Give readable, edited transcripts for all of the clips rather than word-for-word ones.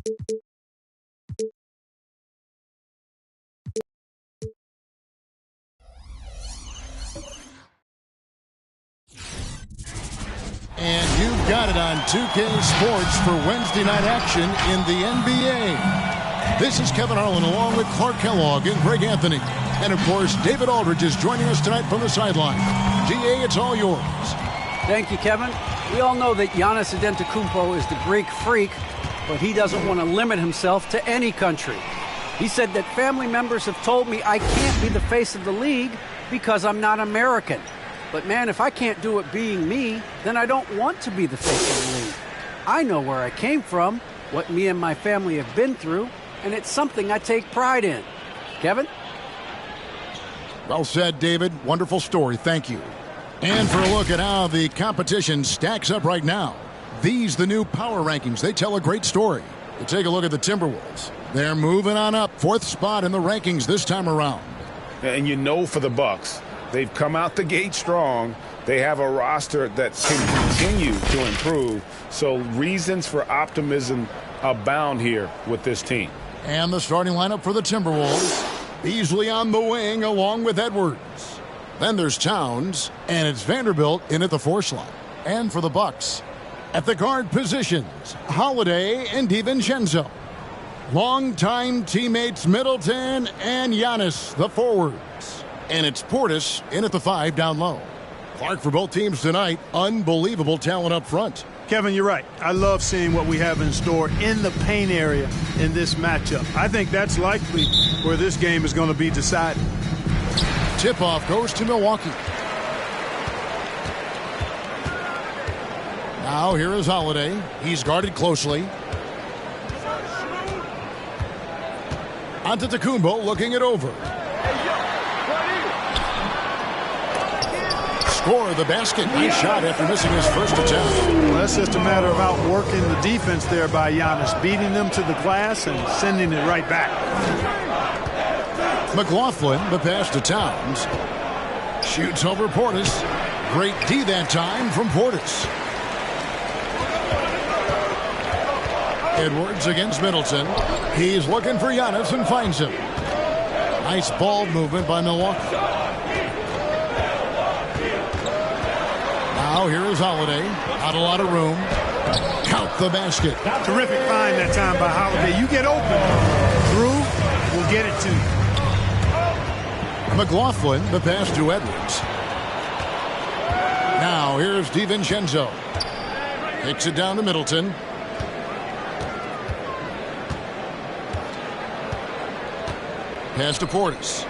And you've got it on 2K Sports for Wednesday night action in the NBA. This is Kevin Harlan along with Clark Kellogg and Greg Anthony. And, of course, David Aldridge is joining us tonight from the sideline. DA, it's all yours. Thank you, Kevin. We all know that Giannis Antetokounmpo is the Greek freak, but he doesn't want to limit himself to any country. He said that family members have told me I can't be the face of the league because I'm not American. But, man, if I can't do it being me, then I don't want to be the face of the league. I know where I came from, what me and my family have been through, and it's something I take pride in. Kevin? Well said, David. Wonderful story. Thank you. And for a look at how the competition stacks up right now, these the new power rankings. They tell a great story. You take a look at the Timberwolves. They're moving on up, 4th spot in the rankings this time around. And you know for the Bucks, they've come out the gate strong. They have a roster that can continue to improve. So reasons for optimism abound here with this team. And the starting lineup for the Timberwolves. Beasley on the wing along with Edwards. Then there's Towns, and it's Vanderbilt in at the 4 slot. And for the Bucks, at the guard positions, Holiday and DiVincenzo. Longtime teammates Middleton and Giannis, the forwards. And it's Portis in at the 5 down low. Clark, for both teams tonight, unbelievable talent up front. Kevin, you're right. I love seeing what we have in store in the paint area in this matchup. I think that's likely where this game is going to be decided. Tip-off goes to Milwaukee. Now here is Holiday. He's guarded closely. Antetokounmpo looking it over. Score the basket. Nice shot after missing his first attempt. Well, that's just a matter of outworking the defense there by Giannis, beating them to the glass and sending it right back. McLaughlin, the pass to Towns. Shoots over Portis. Great D that time from Portis. Edwards against Middleton. He's looking for Giannis and finds him. Nice ball movement by Milwaukee. Now here is Holiday. Not a lot of room. Count the basket. Terrific find that time by Holiday. You get open. Drew will get it to you. McLaughlin, the pass to Edwards. Now here's DiVincenzo. Takes it down to Middleton. Pass to Portis.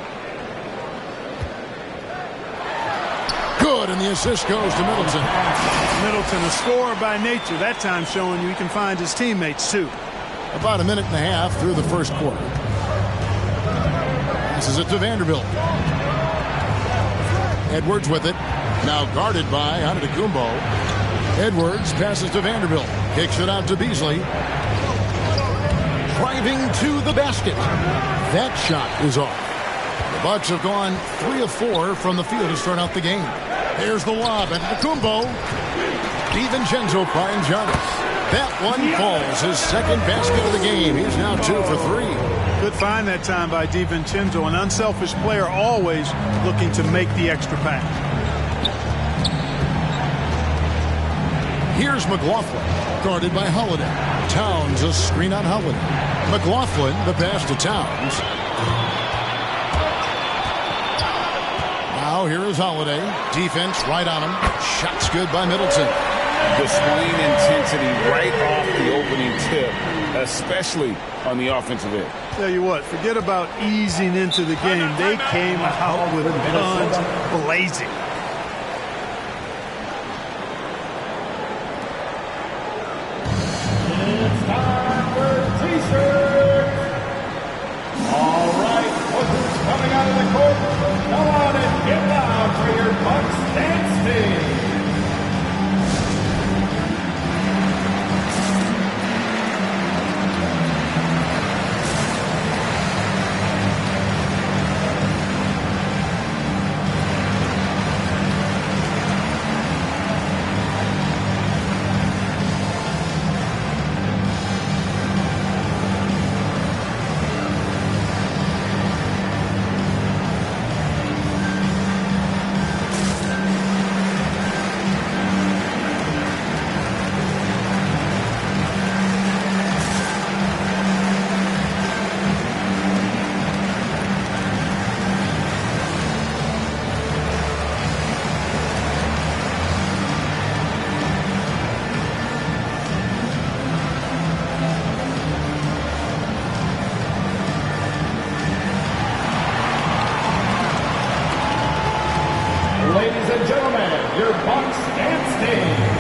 Good, and the assist goes to Middleton. Middleton, a scorer by nature, that time showing you he can find his teammates too. About a minute and a half through the first quarter. Passes it to Vanderbilt. Edwards with it. Now guarded by Antetokounmpo. Edwards passes to Vanderbilt. Kicks it out to Beasley. Driving to the basket. That shot is off. The Bucks have gone 3 of 4 from the field to start out the game. Here's the lob at Antetokounmpo. DiVincenzo finds Giannis. That one falls. His second basket of the game. He's now 2 for 3. Good find that time by DiVincenzo. An unselfish player, always looking to make the extra pass. Here's McLaughlin, guarded by Holiday. Towns, a screen on Holiday. McLaughlin, the pass to Towns. Now here is Holiday. Defense right on him. Shots good by Middleton. Displaying intensity right off the opening tip, especially on the offensive end. Tell you what, forget about easing into the game. They came out with guns blazing. It's time for t-shirts. All right, who's coming out of the court? Come on and get loud for your Bucks dance team. ladies and gentlemen, your Bucks dance team.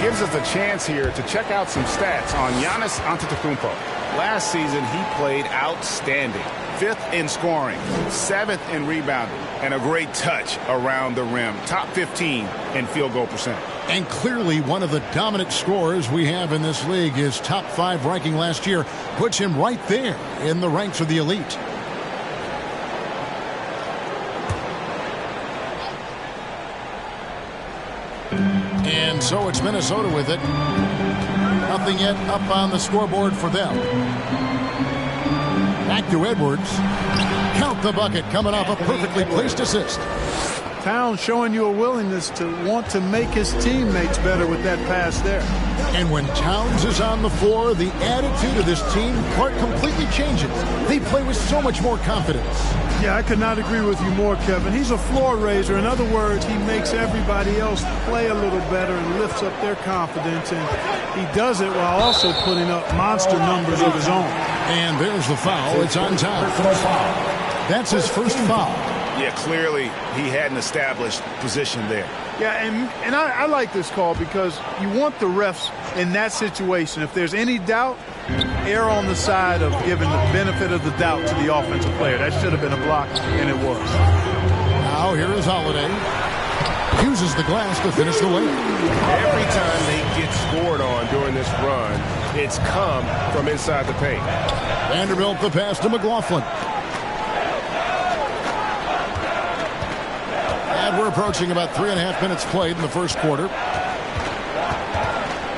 Gives us a chance here to check out some stats on Giannis Antetokounmpo. Last season, he played outstanding. 5th in scoring, 7th in rebounding, and a great touch around the rim. Top 15 in field goal percentage. And clearly one of the dominant scorers we have in this league. His top 5 ranking last year puts him right there in the ranks of the elite. And so it's Minnesota with it. Nothing yet up on the scoreboard for them. Back to Edwards. Count the bucket, coming off a perfectly placed assist. Towns showing you a willingness to want to make his teammates better with that pass there. And when Towns is on the floor, the attitude of this team quite completely changes. They play with so much more confidence. Yeah, I could not agree with you more, Kevin. He's a floor raiser. In other words, he makes everybody else play a little better and lifts up their confidence. And he does it while also putting up monster numbers of his own. And there's the foul. It's on Towns. That's his first foul. Yeah, clearly he hadn't established position there. Yeah, and I like this call because you want the refs in that situation. If there's any doubt, err on the side of giving the benefit of the doubt to the offensive player. That should have been a block, and it was. Now here is Holiday. Uses the glass to finish the layup. Every time they get scored on during this run, it's come from inside the paint. Vanderbilt the pass to McLaughlin. And we're approaching about 3.5 minutes played in the first quarter.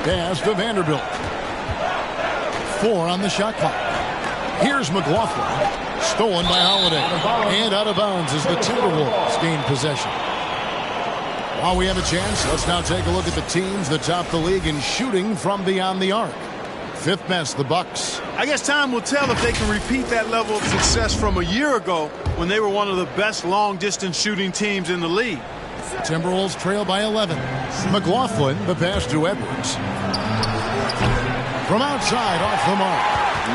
Pass to Vanderbilt. 4 on the shot clock. Here's McLaughlin. Stolen by Holiday. And out of bounds as the Timberwolves gain possession. While we have a chance, let's now take a look at the teams that top the league in shooting from beyond the arc. 5th best, the Bucks. I guess time will tell if they can repeat that level of success from a year ago when they were one of the best long-distance shooting teams in the league. Timberwolves trail by 11. McLaughlin, the pass to Edwards. From outside, off the mark.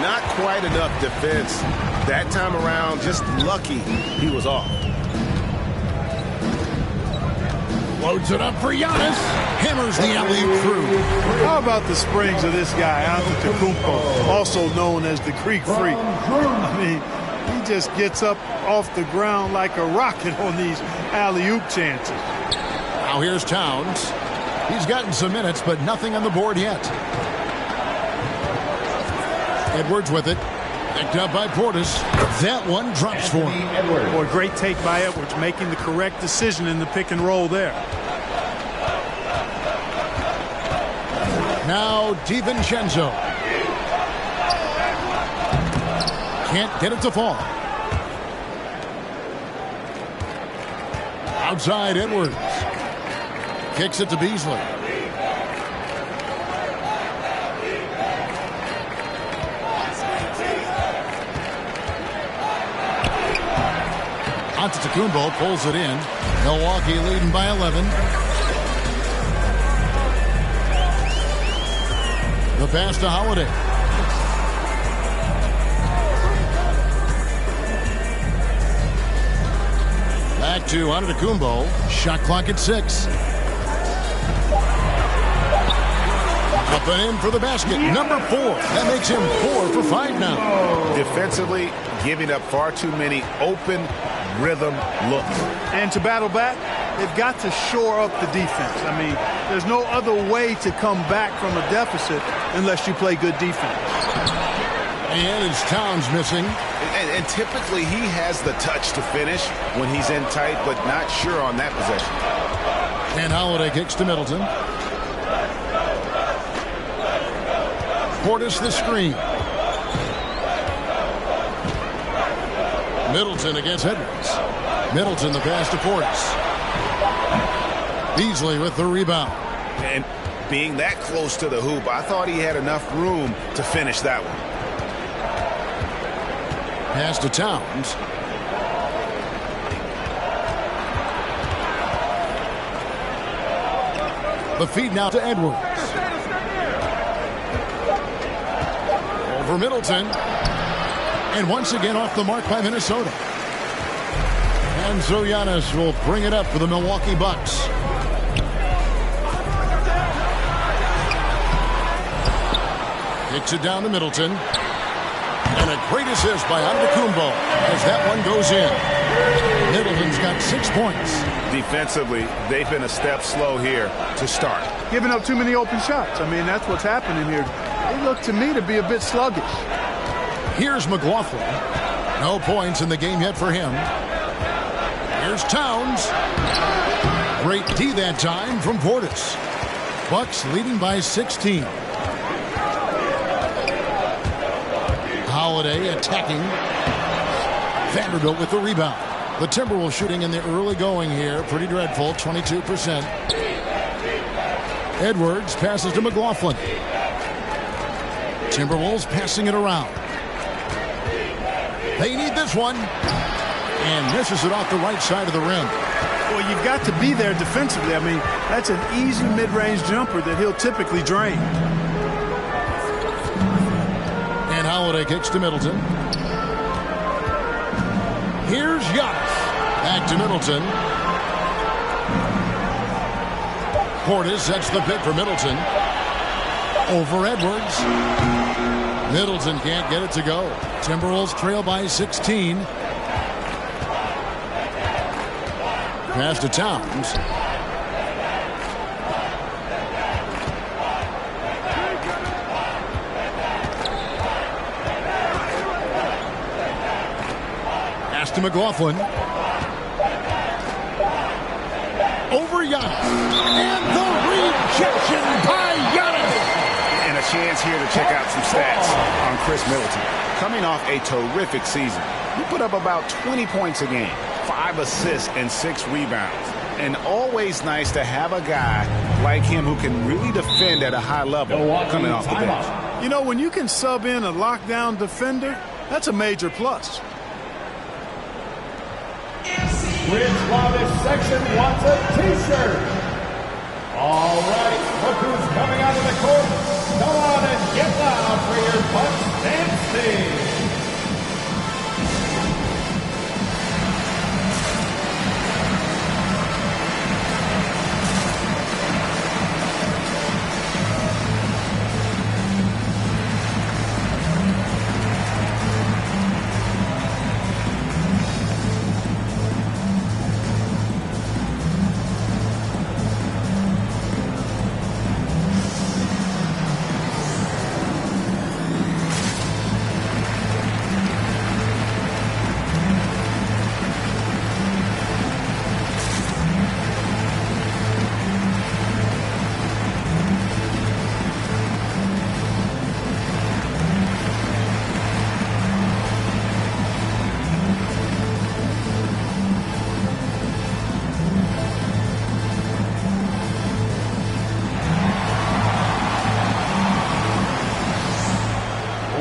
Not quite enough defense. That time around, just lucky he was off. Loads it up for Giannis. Hammers the alley-oop through. How about the springs of this guy, Antetokounmpo, also known as the Greek Freak? I mean, he just gets up off the ground like a rocket on these alley-oop chances. Now here's Towns. He's gotten some minutes, but nothing on the board yet. Edwards with it. Picked up by Portis. That one drops for him. Boy, great take by Edwards, making the correct decision in the pick and roll there. Now DiVincenzo. Can't get it to fall. Outside Edwards. Kicks it to Beasley. Antetokounmpo pulls it in. Milwaukee leading by 11. The pass to Holiday. Back to Antetokounmpo. Shot clock at 6. Up and in for the basket. Number 4. That makes him 4 for 5 now. Defensively, giving up far too many open rhythm looks. And to battle back, they've got to shore up the defense. I mean, there's no other way to come back from a deficit unless you play good defense. And it's Towns missing. And typically he has the touch to finish when he's in tight, but not sure on that possession. And Holiday kicks to Middleton. Portis the screen. Middleton against Edwards. Middleton the pass to Portis. Beasley with the rebound. And being that close to the hoop, I thought he had enough room to finish that one. Pass to Towns. The feed now to Edwards. Over Middleton. And once again off the mark by Minnesota. And so Giannis will bring it up for the Milwaukee Bucks. Kicks it down to Middleton. And a great assist by Antetokounmpo as that one goes in. Middleton's got 6 points. Defensively, they've been a step slow here to start. Giving up too many open shots. I mean, that's what's happening here. They look to me to be a bit sluggish. Here's McLaughlin. No points in the game yet for him. Here's Towns. Great D that time from Portis. Bucks leading by 16. Holiday attacking. Vanderbilt with the rebound. The Timberwolves shooting in the early going here. Pretty dreadful, 22%. Edwards passes to McLaughlin. Timberwolves passing it around. They need this one. And misses it off the right side of the rim. Well, you've got to be there defensively. I mean, that's an easy mid-range jumper that he'll typically drain. And Holiday kicks to Middleton. Here's Giannis. Back to Middleton. Portis sets the pick for Middleton. Over Edwards. Middleton can't get it to go. Timberwolves trail by 16. Pass to Towns. Pass to McLaughlin. Over Giannis. And the rejection by Giannis. And a chance here to check out some stats on Chris Middleton. Coming off a terrific season, he put up about 20 points a game, 5 assists, and 6 rebounds. And always nice to have a guy like him who can really defend at a high level coming off the bench. You know, when you can sub in a lockdown defender, that's a major plus. Which while this section wants a t-shirt. All right, look who's coming out of the court. Come on and get loud for your Bucks dance team.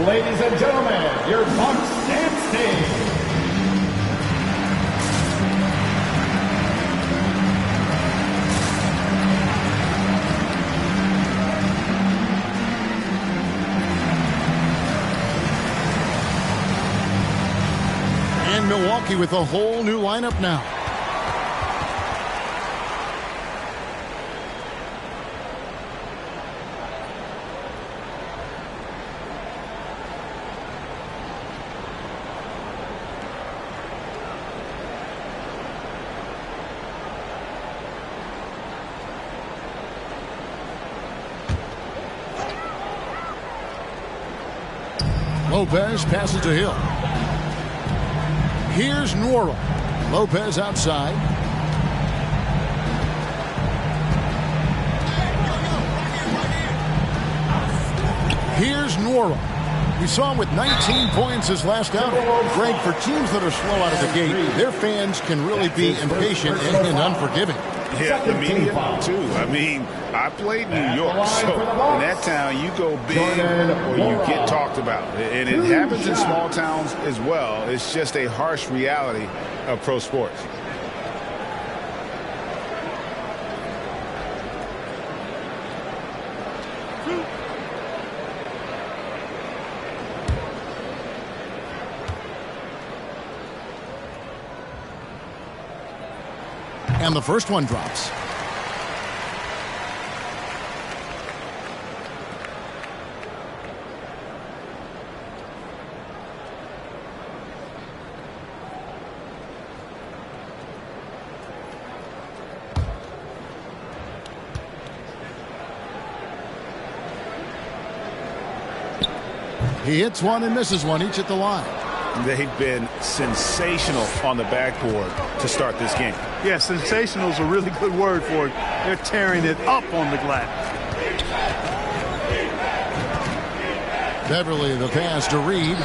Ladies and gentlemen, your Bucks dance team. And Milwaukee with a whole new lineup now. Lopez passes to Hill. Here's Nwora. Lopez outside. Here's Nwora. We saw him with 19 points his last outing. Greg, for teams that are slow out of the gate, their fans can really be impatient and unforgiving. Yeah, the media too. I mean, I played New York, so in that town you go big or you get talked about. And it happens in small towns as well. It's just a harsh reality of pro sports. And the first one drops. He hits one and misses one, each at the line. They've been sensational on the backboard to start this game. Yeah, sensational is a really good word for it. They're tearing it up on the glass. Beverly, the pass to Reed.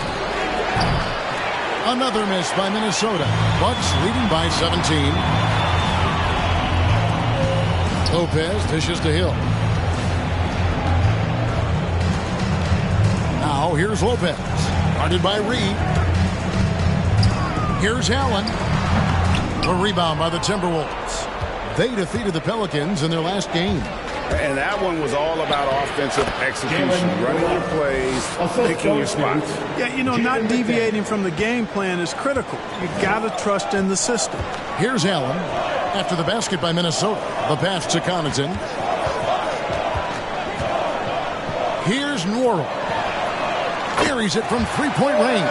Another miss by Minnesota. Bucks leading by 17. Lopez dishes to Hill. Now here's Lopez. Guarded by Reed. Here's Allen. A rebound by the Timberwolves. They defeated the Pelicans in their last game. And that one was all about offensive execution, running your plays, picking your spots. Yeah, you know, not deviating from the game plan is critical. You got to trust in the system. Here's Allen. After the basket by Minnesota, the pass to Connaughton. Here's Norrell. Carries it from three-point range.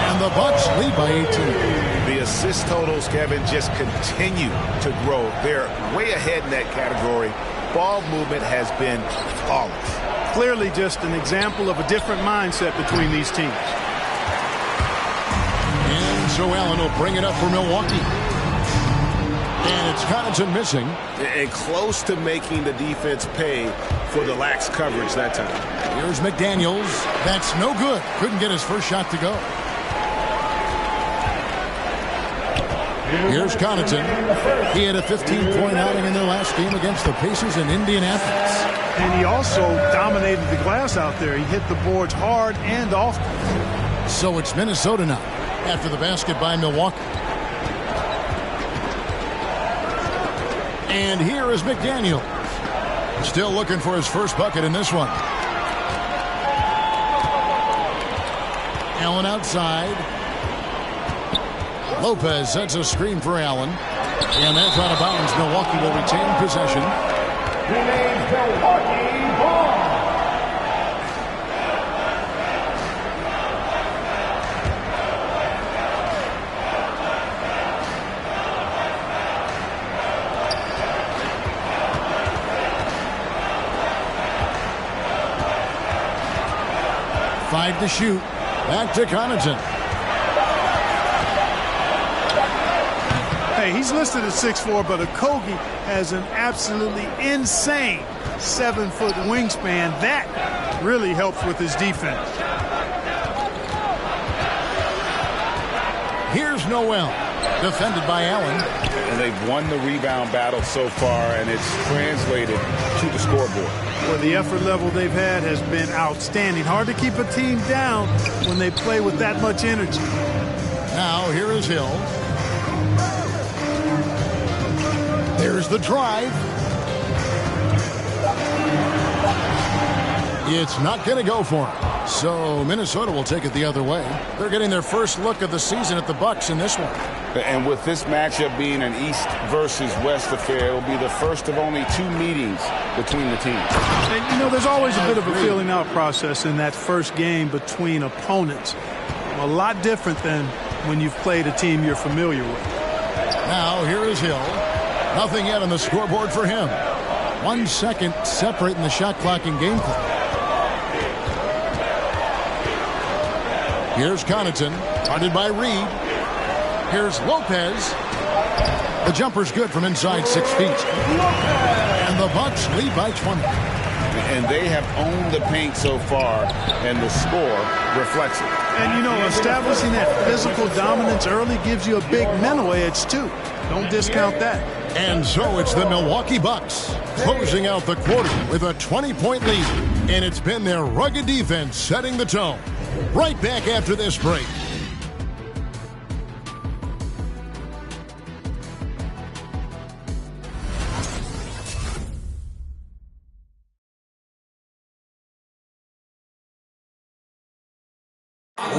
And the Bucks lead by 18. The assist totals, Kevin, just continue to grow. They're way ahead in that category. Ball movement has been flawless. Clearly just an example of a different mindset between these teams. And so Allen will bring it up for Milwaukee. And it's Connaughton missing. And close to making the defense pay for the lax coverage that time. Here's McDaniels. That's no good. Couldn't get his first shot to go. Here's Connaughton. He had a 15-point outing in their last game against the Pacers in Indianapolis. And he also dominated the glass out there. He hit the boards hard and often. So it's Minnesota now after the basket by Milwaukee. And here is McDaniel. Still looking for his first bucket in this one. Allen outside. Lopez sets a screen for Allen. And that's out of bounds. Milwaukee will retain possession. Remains Milwaukee ball. Five to shoot. Back to Connaughton. Hey, he's listed at 6'4", but Okogie has an absolutely insane 7-foot wingspan. That really helps with his defense. Here's Noel. Defended by Allen. And they've won the rebound battle so far, and it's translated to the scoreboard. Well, the effort level they've had has been outstanding. Hard to keep a team down when they play with that much energy. Now here is Hill. There's the drive. It's not going to go for him. So Minnesota will take it the other way. They're getting their first look of the season at the Bucks in this one. And with this matchup being an East versus West affair, it will be the first of only 2 meetings between the teams. And, you know, there's always a bit of a feeling out process in that first game between opponents. A lot different than when you've played a team you're familiar with. Now here is Hill. Nothing yet on the scoreboard for him. 1 second separating the shot clock and game clock. Here's Connaughton, guarded by Reed. Here's Lopez. The jumper's good from inside 6 feet. And the Bucks lead by 20. And they have owned the paint so far, and the score reflects it. And, you know, establishing that physical dominance early gives you a big mental edge, too. Don't discount that. And so it's the Milwaukee Bucks closing out the quarter with a 20-point lead. And it's been their rugged defense setting the tone. Right back after this break.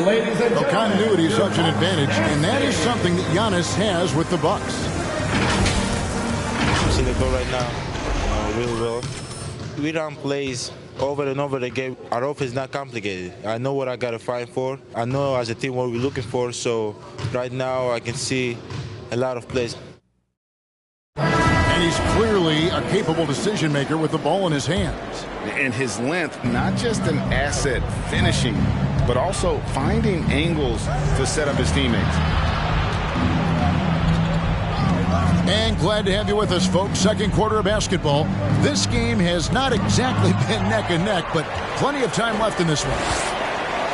Ladies and Well, gentlemen. continuity is such an advantage, and that is something that Giannis has with the Bucks. See the goal right now, really well. We run plays over and over again. Our offense is not complicated. I know what I got to fight for. I know as a team what we're looking for. So right now I can see a lot of plays. And he's clearly a capable decision maker with the ball in his hands. And his length, not just an asset finishing, but also finding angles to set up his teammates. And glad to have you with us, folks. Second quarter of basketball. This game has not exactly been neck and neck, but plenty of time left in this one.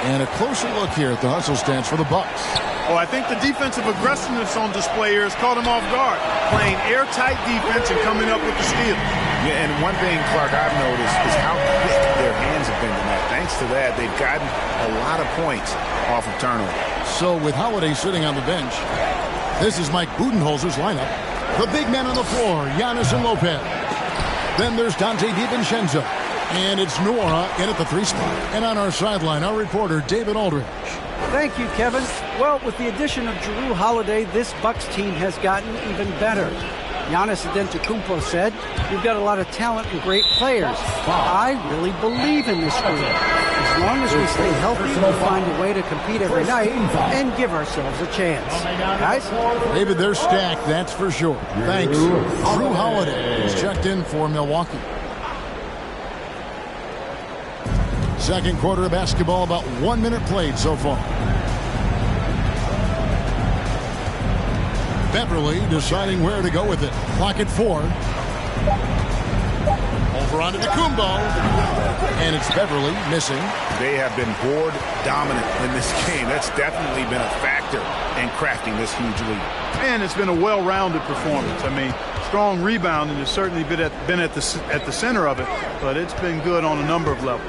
And a closer look here at the hustle stance for the Bucks. Oh, I think the defensive aggressiveness on display here has caught him off guard. Playing airtight defense and coming up with the steal. Yeah, and one thing, Clark, I've noticed is how quick their hands have been tonight. Thanks to that, they've gotten a lot of points off of turnover. So with Holiday sitting on the bench, this is Mike Budenholzer's lineup. The big men on the floor, Giannis and Lopez. Then there's Dante DiVincenzo. And it's Nora in at the 3 spot. And on our sideline, our reporter, David Aldridge. Thank you, Kevin. Well, with the addition of Jrue Holiday, this Bucks team has gotten even better. Giannis Antetokounmpo said, "We've got a lot of talent and great players. I really believe in this group. As long as we stay healthy, we'll find a way to compete every night and give ourselves a chance." Guys? David, they're stacked, that's for sure. Thanks. Jrue Holiday is checked in for Milwaukee. Second quarter of basketball, about 1 minute played so far. Beverly deciding where to go with it. Clock at 4. Over onto Kumbo. And it's Beverly missing. They have been board dominant in this game. That's definitely been a factor in crafting this huge lead. And it's been a well-rounded performance. I mean, strong rebounding has certainly been at the center of it, but it's been good on a number of levels.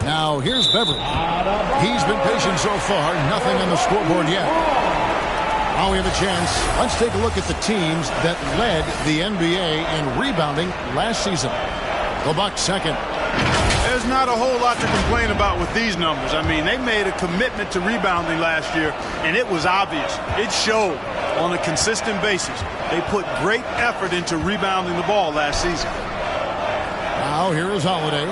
Now here's Beverly. He's been patient so far. Nothing on the scoreboard yet. Now we have a chance. Let's take a look at the teams that led the NBA in rebounding last season. The Bucks second. There's not a whole lot to complain about with these numbers. I mean, they made a commitment to rebounding last year, and it was obvious. It showed on a consistent basis. They put great effort into rebounding the ball last season. Now here is Holiday.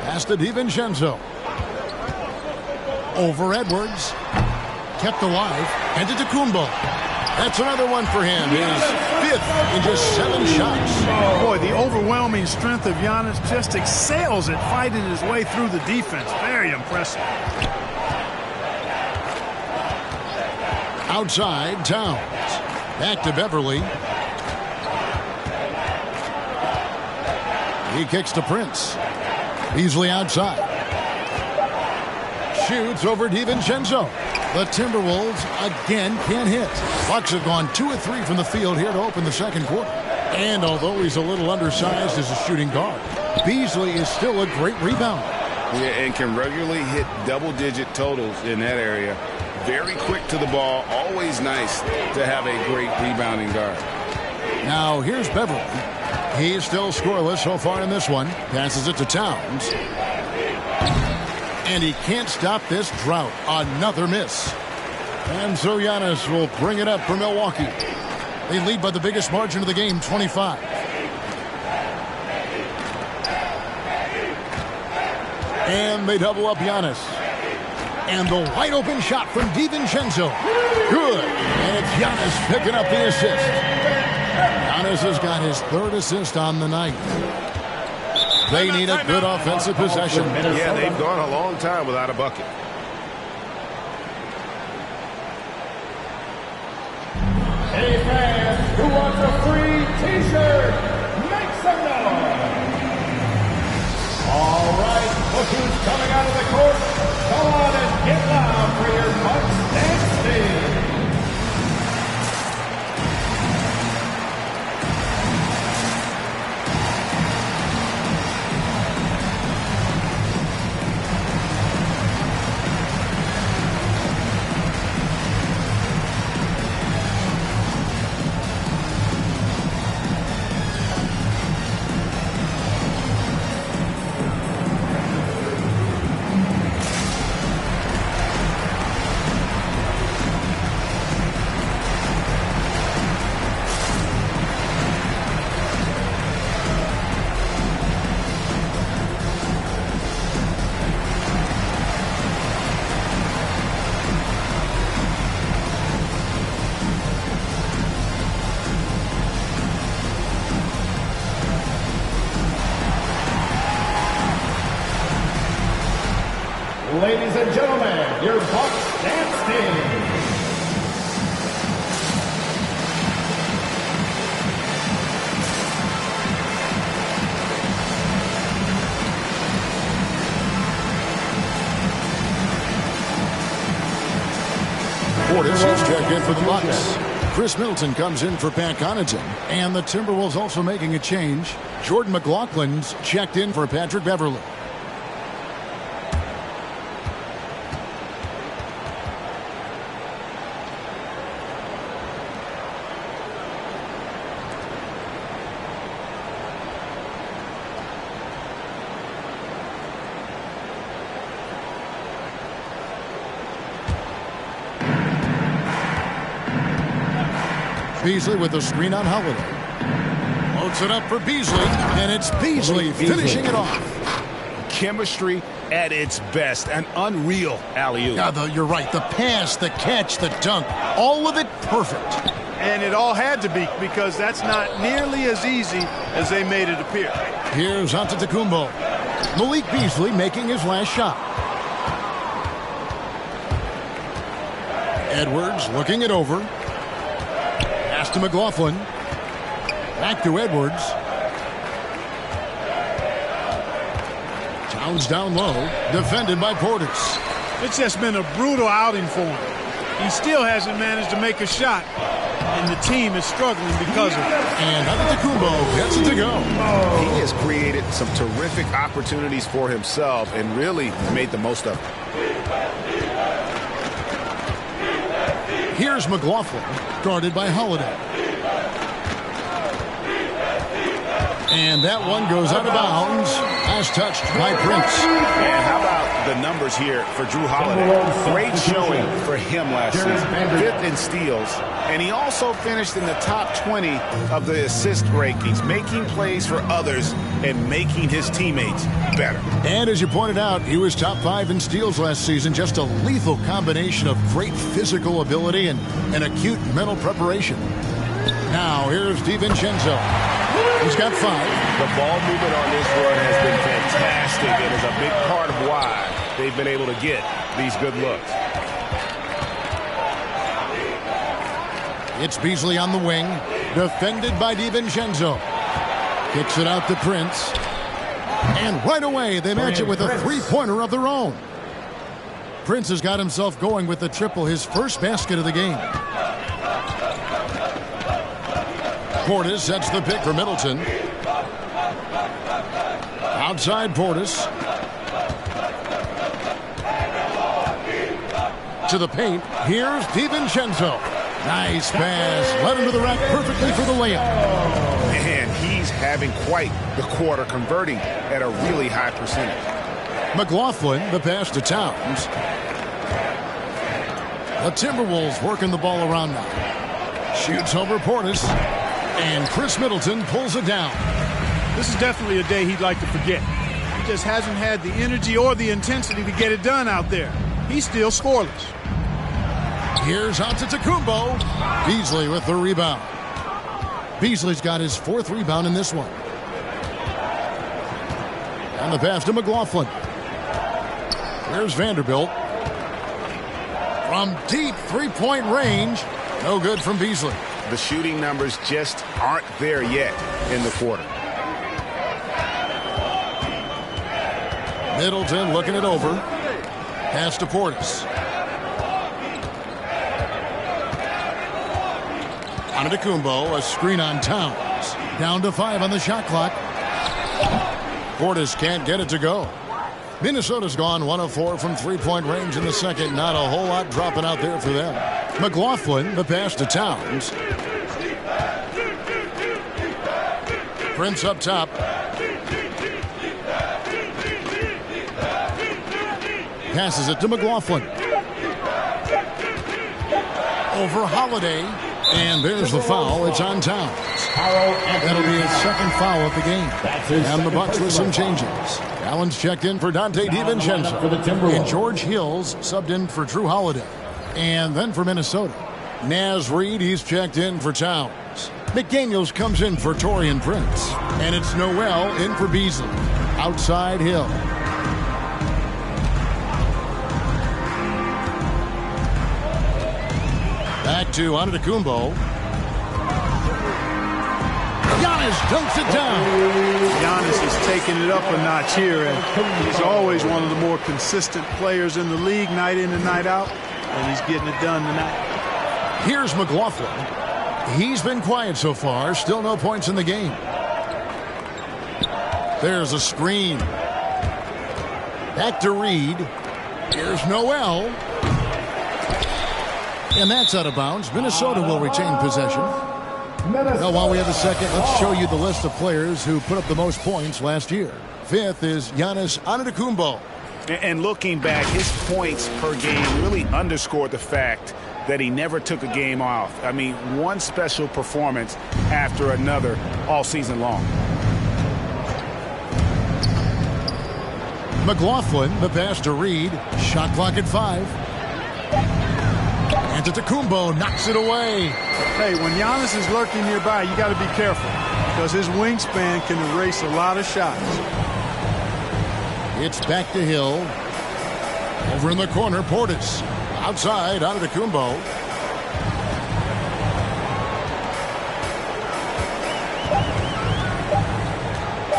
Pass to DiVincenzo. Over Edwards. Kept alive. And to Kumbo. That's another one for him. His 5th in just 7 shots. Boy, the overwhelming strength of Giannis just excels at fighting his way through the defense. Very impressive. Outside, Towns. Back to Beverly. He kicks to Prince. Beasley outside. Shoots over DiVincenzo. The Timberwolves again can't hit. Bucks have gone 2 of 3 from the field here to open the second quarter. And although he's a little undersized as a shooting guard, Beasley is still a great rebounder. Yeah, and can regularly hit double-digit totals in that area. Very quick to the ball. Always nice to have a great rebounding guard. Now here's Beverly. He's still scoreless so far in this one. Passes it to Towns. And he can't stop this drought. Another miss. And so Giannis will bring it up for Milwaukee. They lead by the biggest margin of the game, 25. And they double up Giannis. And the wide open shot from DiVincenzo. Good. And it's Giannis picking up the assist. Giannis has got his 3rd assist on the night. They need a good offensive possession. Yeah, they've gone a long time without a bucket. Hey fans, who wants a free t-shirt? Make some noise! All right, look who's coming out of the court. Come on and get loud for your Bucks dance team. Ladies and gentlemen, your Bucks dance team. Portis is checked in for the Bucks. Chris Middleton comes in for Pat Connaughton. And the Timberwolves also making a change. Jordan McLaughlin's checked in for Patrick Beverley. Beasley with the screen on Holiday. Loads it up for Beasley, and it's Beasley finishing it off. Chemistry at its best. An unreal alley-oop. Yeah, you're right. The pass, the catch, the dunk, all of it perfect. And it all had to be, because that's not nearly as easy as they made it appear. Here's Antetokounmpo. Malik Beasley making his last shot. Edwards looking it over. Pass to McLaughlin. Back to Edwards. Towns down low. Defended by Portis. It's just been a brutal outing for him. He still hasn't managed to make a shot, and the team is struggling because of it. And Antetokounmpo gets it to go. He has created some terrific opportunities for himself and really made the most of it. Here's McLaughlin, guarded by Holiday. And that one goes out of bounds, as touched by Prince. And how about the numbers here for Drew Holiday? Great showing for him last season. 5th in steals. And he also finished in the top 20 of the assist rankings, making plays for others and making his teammates better. And as you pointed out, he was top 5 in steals last season. Just a lethal combination of great physical ability and acute mental preparation. Now, here's DiVincenzo. He's got 5. The ball movement on this run has been fantastic and is a big part of why they've been able to get these good looks. It's Beasley on the wing, defended by DiVincenzo. Kicks it out to Prince. And right away, they match it with a three-pointer of their own. Prince has got himself going with the triple, his first basket of the game. Portis sets the pick for Middleton. Outside Portis. To the paint. Here's DiVincenzo. Nice pass. Led him to the rack perfectly for the layup. Man, he's having quite the quarter, converting at a really high percentage. McLaughlin, the pass to Towns. The Timberwolves working the ball around now. Shoots over Portis. And Chris Middleton pulls it down. This is definitely a day he'd like to forget. He just hasn't had the energy or the intensity to get it done out there. He's still scoreless. Here's Antetokounmpo. Beasley with the rebound. Beasley's got his 4th rebound in this one. And the pass to McLaughlin. Here's Vanderbilt. From deep three-point range. No good from Beasley. The shooting numbers just aren't there yet in the quarter. Middleton looking it over. Pass to Portis. Antetokounmpo, a screen on Towns. Down to 5 on the shot clock. Portis can't get it to go. Minnesota's gone 1 of 4 from three-point range in the second. Not a whole lot dropping out there for them. McLaughlin, the pass to Towns. Prince up top. Passes it to McLaughlin. Over Holiday. And there's the foul. It's on Towns. That'll be his 2nd foul of the game. And the Bucks with some changes. Allen's checked in for Dante DiVincenzo. And George Hill's subbed in for Drew Holiday. And then for Minnesota, Naz Reid, he's checked in for Towns. McDaniels comes in for Taurean Prince. And it's Noel in for Beasley. Outside Hill. Back to Antetokounmpo. Giannis dunks it down. Giannis is taking it up a notch here, and he's always one of the more consistent players in the league, night in and night out, and he's getting it done tonight. Here's McLaughlin. He's been quiet so far. Still no points in the game. There's a screen. Back to Reed. Here's Noel. And that's out of bounds. Minnesota will retain possession. Now, while we have a second, let's show you the list of players who put up the most points last year. Fifth is Giannis Antetokounmpo. And looking back, his points per game really underscored the fact that he never took a game off. I mean, one special performance after another all season long. McLaughlin, the pass to Reed. Shot clock at 5. Antetokounmpo knocks it away. Hey, when Giannis is lurking nearby, you got to be careful because his wingspan can erase a lot of shots. It's back to Hill. Over in the corner, Portis. Outside, Antetokounmpo.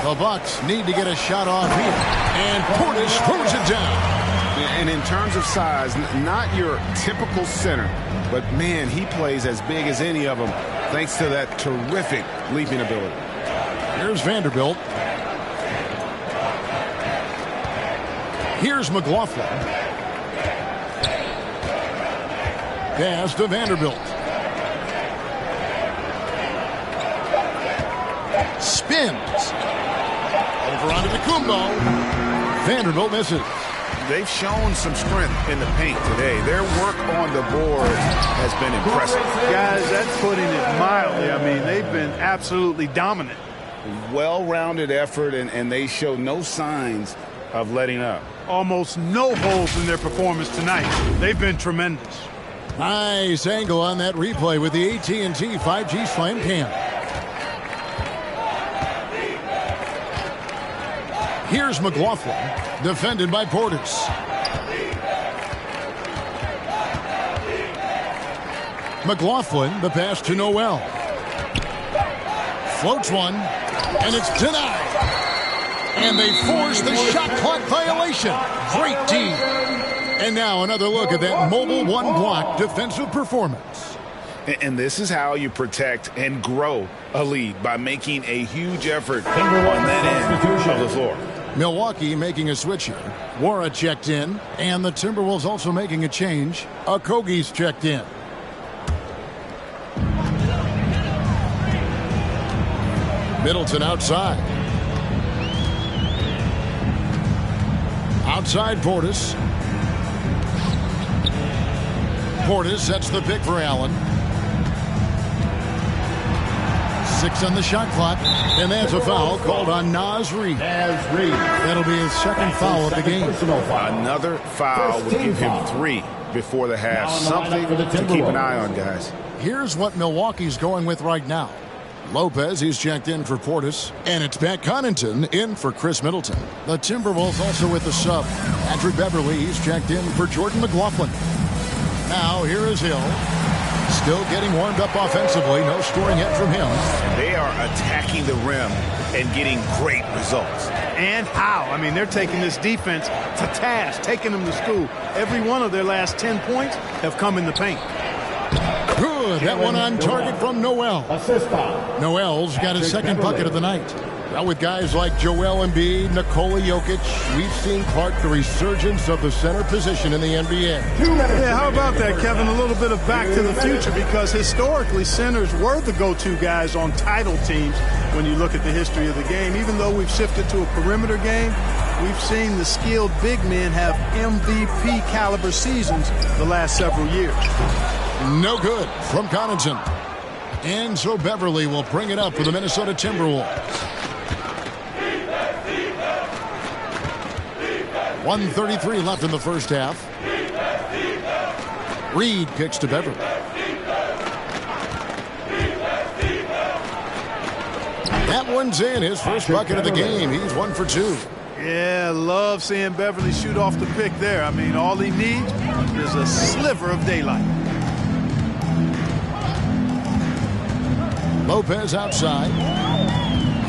The Bucks need to get a shot off here. And Portis throws it down. And in terms of size, not your typical center, but man, he plays as big as any of them thanks to that terrific leaping ability. Here's Vanderbilt. Here's McLaughlin. Pass to Vanderbilt. Spins. Over onto Antetokounmpo. Vanderbilt misses. They've shown some strength in the paint today. Their work on the boards has been impressive. Guys, that's putting it mildly. I mean, they've been absolutely dominant. Well-rounded effort, and they show no signs of letting up. Almost no holes in their performance tonight. They've been tremendous. Nice angle on that replay with the AT&T 5G Slam Cam. Here's McLaughlin, defended by Portis. McLaughlin, the pass to Noel. Floats one, and it's denied. And they force the shot clock violation. Great team. And now another look at that mobile one-block defensive performance. And this is how you protect and grow a lead, by making a huge effort on that end of the floor. Milwaukee making a switch here. Wara checked in, and the Timberwolves also making a change. Okogie's checked in. Middleton outside. Outside Portis. Portis sets the pick for Allen. 6 on the shot clock, and there's a foul called on Naz Reid. That'll be his second foul of the game. Another foul would give him 3 before the half. Something to keep an eye on, guys. Here's what Milwaukee's going with right now. Lopez, he's checked in for Portis, and it's Pat Connaughton in for Chris Middleton. The Timberwolves also with the sub. Patrick Beverly, he's checked in for Jordan McLaughlin. Now here is Hill. Still getting warmed up offensively. No scoring yet from him. They are attacking the rim and getting great results. And how? I mean, they're taking this defense to task, taking them to school. Every one of their last 10 points have come in the paint. Good. That one on target from Noel. Noel's got his second bucket of the night. Now with guys like Joel Embiid, Nikola Jokic, we've seen, Clark, the resurgence of the center position in the NBA. Yeah, how about that, Kevin? A little bit of back to the future, because historically centers were the go-to guys on title teams when you look at the history of the game. Even though we've shifted to a perimeter game, we've seen the skilled big men have MVP caliber seasons the last several years. No good from Connaughton. And so Beverly will bring it up for the Minnesota Timberwolves. 1:33 left in the first half. Reed kicks to Beverly. That one's in, his first bucket of the game. He's 1 for 2. Yeah, love seeing Beverly shoot off the pick there. I mean, all he needs is a sliver of daylight. Lopez outside.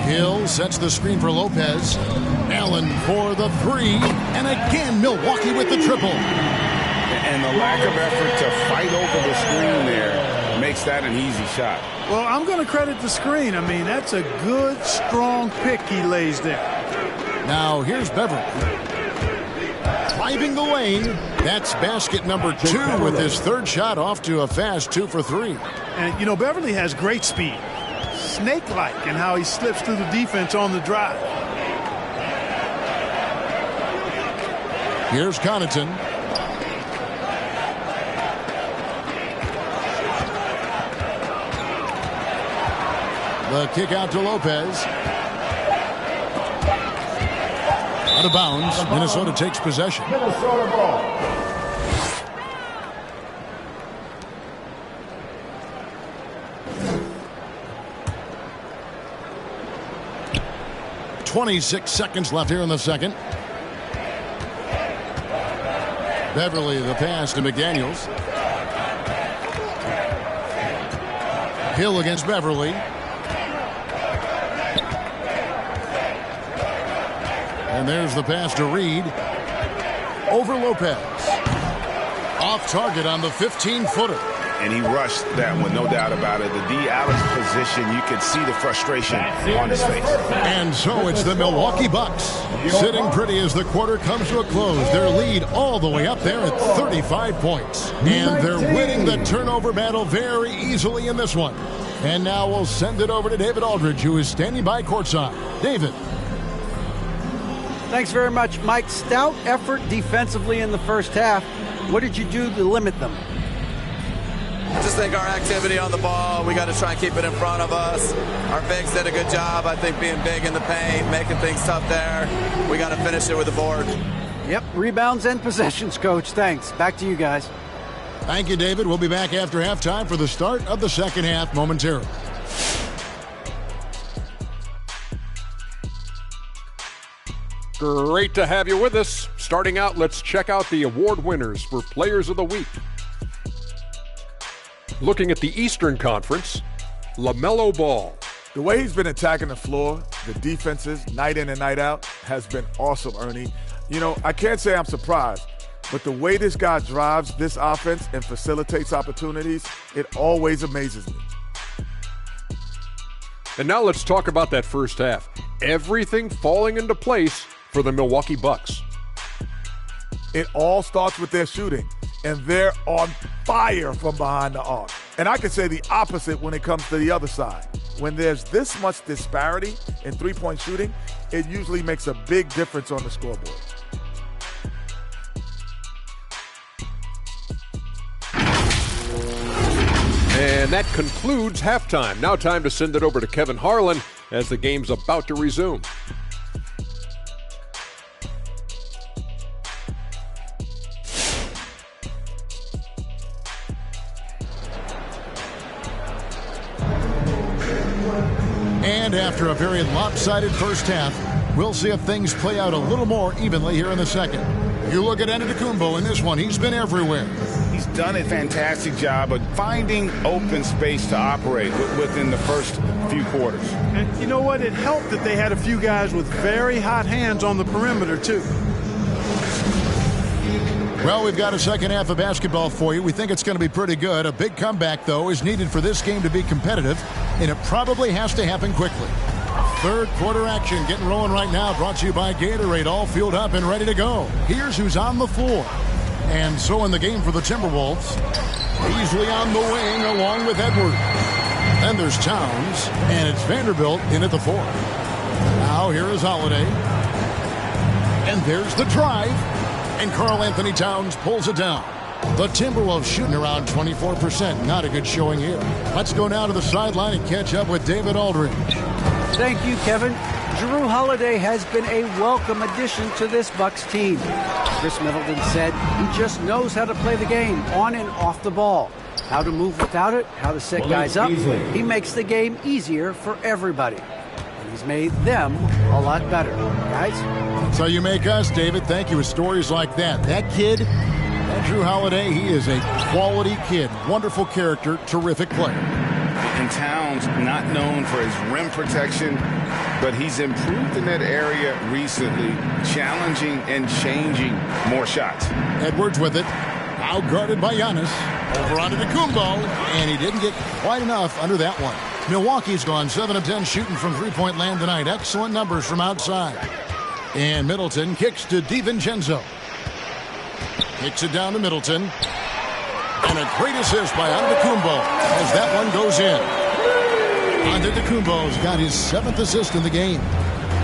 Hill sets the screen for Lopez. Allen for the three. And again, Milwaukee with the triple. And the lack of effort to fight over the screen there makes that an easy shot. Well, I'm going to credit the screen. I mean, that's a good, strong pick he lays there. Now here's Beverly. Driving the lane. That's basket number 2 with his third shot off to a fast 2 for 3. And, you know, Beverly has great speed. Snake-like in how he slips through the defense on the drive. Here's Connaughton. The kick out to Lopez. Out of bounds. Minnesota takes possession. Minnesota ball. .26 seconds left here in the second. Beverly the pass to McDaniels. Hill against Beverly. And there's the pass to Reed. Over Lopez. Off target on the 15-footer. And he rushed that one, no doubt about it. The D. Allen's position, you could see the frustration on his face. And so it's the Milwaukee Bucks sitting pretty as the quarter comes to a close. Their lead all the way up there at 35 points. And they're winning the turnover battle very easily in this one. And now we'll send it over to David Aldridge, who is standing by courtside. David. Thanks very much, Mike. Stout effort defensively in the first half. What did you do to limit them? I just think our activity on the ball, we got to try and keep it in front of us. Our bigs did a good job, I think, being big in the paint, making things tough there. We got to finish it with the board. Yep, rebounds and possessions, Coach. Thanks. Back to you guys. Thank you, David. We'll be back after halftime for the start of the second half momentarily. Great to have you with us. Starting out, let's check out the award winners for Players of the Week. Looking at the Eastern Conference, LaMelo Ball. The way he's been attacking the floor, the defenses, night in and night out, has been awesome, Ernie. You know, I can't say I'm surprised, but the way this guy drives this offense and facilitates opportunities, it always amazes me. And now let's talk about that first half. Everything falling into place for the Milwaukee Bucks. It all starts with their shooting, and they're on fire from behind the arc. And I could say the opposite when it comes to the other side. When there's this much disparity in three-point shooting, it usually makes a big difference on the scoreboard. And that concludes halftime. Now time to send it over to Kevin Harlan as the game's about to resume. And after a very lopsided first half, we'll see if things play out a little more evenly here in the second. You look at Antetokounmpo in this one. He's been everywhere. He's done a fantastic job of finding open space to operate within the first few quarters. And you know what? It helped that they had a few guys with very hot hands on the perimeter, too. Well, we've got a second half of basketball for you. We think it's going to be pretty good. A big comeback, though, is needed for this game to be competitive, and it probably has to happen quickly. Third quarter action getting rolling right now, brought to you by Gatorade, all fueled up and ready to go. Here's who's on the floor. And so in the game for the Timberwolves, Beasley on the wing along with Edwards. Then there's Towns, and it's Vanderbilt in at the 4. Now here is Holiday. And there's the drive. And Karl Anthony Towns pulls it down. The Timberwolves shooting around 24%. Not a good showing here. Let's go now to the sideline and catch up with David Aldridge. Thank you, Kevin. Jrue Holiday has been a welcome addition to this Bucks team. Chris Middleton said he just knows how to play the game on and off the ball. How to move without it, how to set guys up. He makes the game easier for everybody. And he's made them a lot better. Guys? That's how you make us, David. Thank you with stories like that. That kid, that Jrue Holiday, he is a quality kid. Wonderful character, terrific player. And Towns, not known for his rim protection, but he's improved in that area recently, challenging and changing more shots. Edwards with it. Now guarded by Giannis. Over onto Kumbo, and he didn't get quite enough under that one. Milwaukee's gone 7 of 10 shooting from three-point land tonight. Excellent numbers from outside. And Middleton kicks to DiVincenzo. Kicks it down to Middleton. And a great assist by Antetokounmpo as that one goes in. Antetokounmpo's got his 7th assist in the game.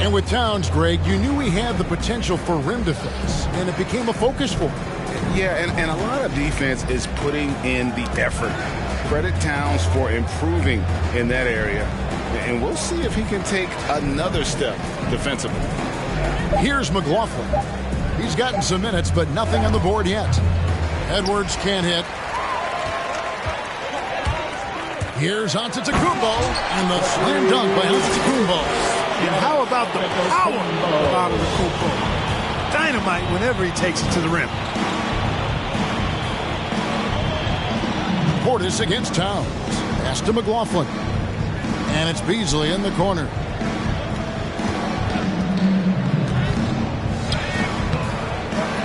And with Towns, Greg, you knew he had the potential for rim defense, and it became a focus for him. Yeah, and a lot of defense is putting in the effort. Credit Towns for improving in that area. And we'll see if he can take another step defensively. Here's McLaughlin. He's gotten some minutes, but nothing on the board yet. Edwards can't hit. Here's Antetokounmpo, and the slam dunk by Antetokounmpo. And how about the power of Antetokounmpo? Dynamite whenever he takes it to the rim. Portis against Towns. Pass to McLaughlin. And it's Beasley in the corner.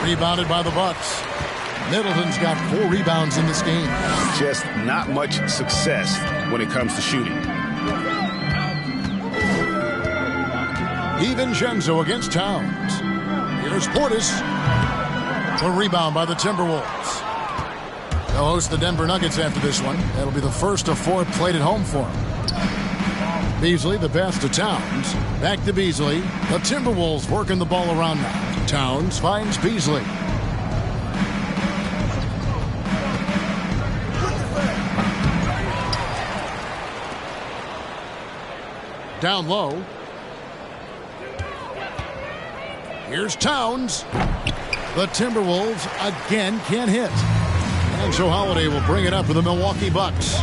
Rebounded by the Bucks. Middleton's got 4 rebounds in this game. Just not much success when it comes to shooting. DiVincenzo against Towns. Here's Portis. The rebound by the Timberwolves. They'll host the Denver Nuggets after this one. That'll be the first of 4 played at home for them. Beasley, the pass to Towns. Back to Beasley. The Timberwolves working the ball around now. Towns finds Beasley. Down low. Here's Towns. The Timberwolves again can't hit. And so Holiday will bring it up for the Milwaukee Bucks.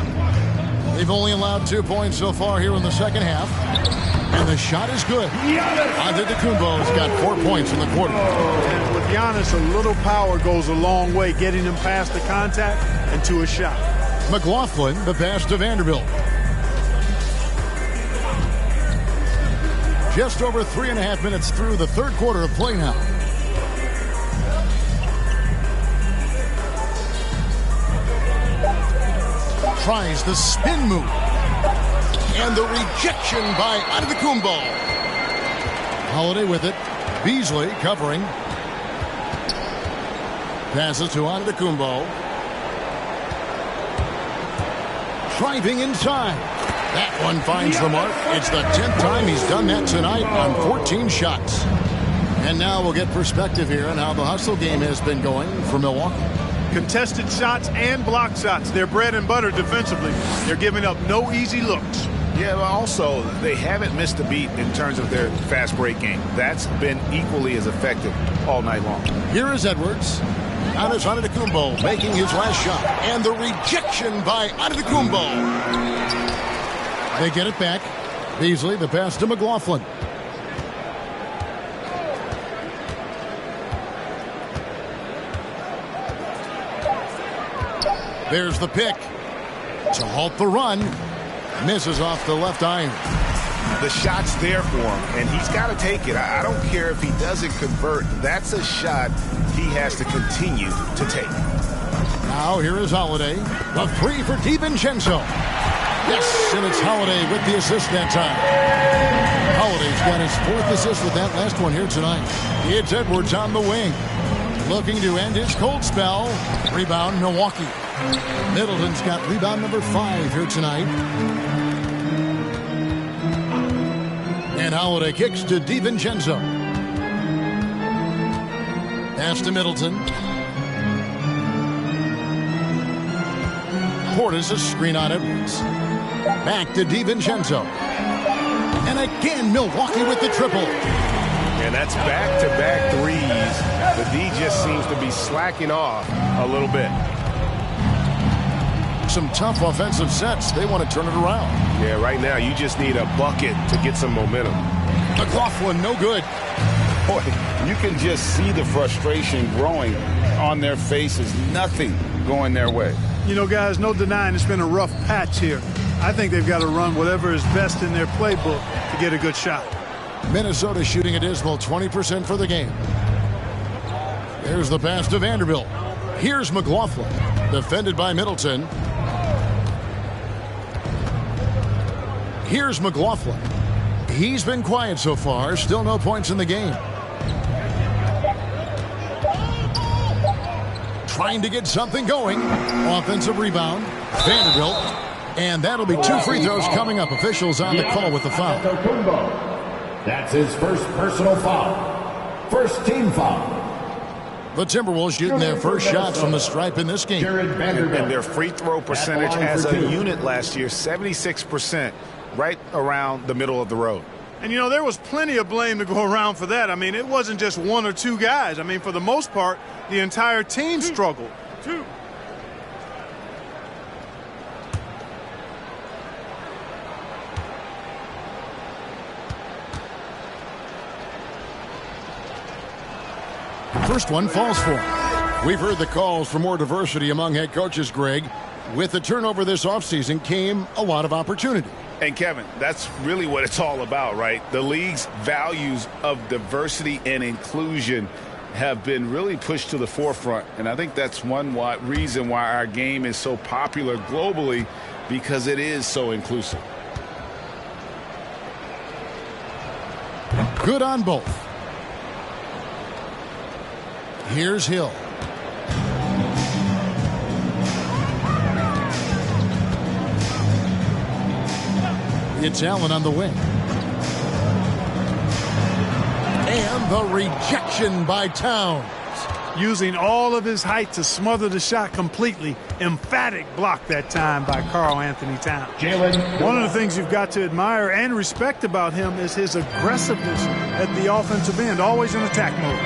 They've only allowed 2 points so far here in the second half. And the shot is good. Antetokounmpo's got 4 points in the quarter. And with Giannis, a little power goes a long way, getting him past the contact and to a shot. McLaughlin, the pass to Vanderbilt. Just over 3.5 minutes through the third quarter of play now. Tries the spin move. And the rejection by Antetokounmpo. Holiday with it. Beasley covering. Passes to Antetokounmpo. Driving inside. That one finds the mark. It's the 10th time he's done that tonight on 14 shots. And now we'll get perspective here on how the hustle game has been going for Milwaukee. Contested shots and block shots. They're bread and butter defensively. They're giving up no easy looks. Yeah, but also they haven't missed a beat in terms of their fast break game. That's been equally as effective all night long. Here is Edwards. Giannis Antetokounmpo making his last shot. And the rejection by Antetokounmpo. They get it back. Beasley, the pass to McLaughlin. There's the pick to halt the run. Misses off the left iron. The shot's there for him, and he's got to take it. I don't care if he doesn't convert. That's a shot he has to continue to take. Now here is Holiday. The 3 for DiVincenzo. Yes, and it's Holiday with the assist that time. Holiday's got his 4th assist with that last one here tonight. It's Edwards on the wing. Looking to end his cold spell. Rebound, Milwaukee. Middleton's got rebound number 5 here tonight. And Holiday kicks to DiVincenzo. Pass to Middleton. Portis a screen on Edwards. Back to DiVincenzo. And again, Milwaukee with the triple. And that's back-to-back threes. The D just seems to be slacking off a little bit. Some tough offensive sets. They want to turn it around. Yeah, right now you just need a bucket to get some momentum. McLaughlin, no good. Boy, you can just see the frustration growing on their faces. Nothing going their way. You know, guys, no denying it's been a rough patch here. I think they've got to run whatever is best in their playbook to get a good shot. Minnesota shooting a dismal 20% for the game. There's the pass to Vanderbilt. Here's McLaughlin, defended by Middleton. Here's McLaughlin. He's been quiet so far. Still no points in the game. Trying to get something going. Offensive rebound. Vanderbilt. And that'll be 2 free throws coming up. Officials on the call with the foul. That's his first personal foul. First team foul. The Timberwolves shooting their first shots from the stripe in this game. And their free throw percentage as a unit last year, 76%, right around the middle of the road. And, you know, there was plenty of blame to go around for that. I mean, it wasn't just 1 or 2 guys. I mean, for the most part, the entire team struggled. First one falls for him. We've heard the calls for more diversity among head coaches, Greg. With the turnover this offseason came a lot of opportunity. And, Kevin, that's really what it's all about, right? The league's values of diversity and inclusion have been really pushed to the forefront. And I think that's one reason why our game is so popular globally, because it is so inclusive. Good on both. Here's Hill. It's Allen on the wing. And the rejection by Towns. Using all of his height to smother the shot completely. Emphatic block that time by Karl Anthony Towns. One of the things you've got to admire and respect about him is his aggressiveness at the offensive end, always in attack mode.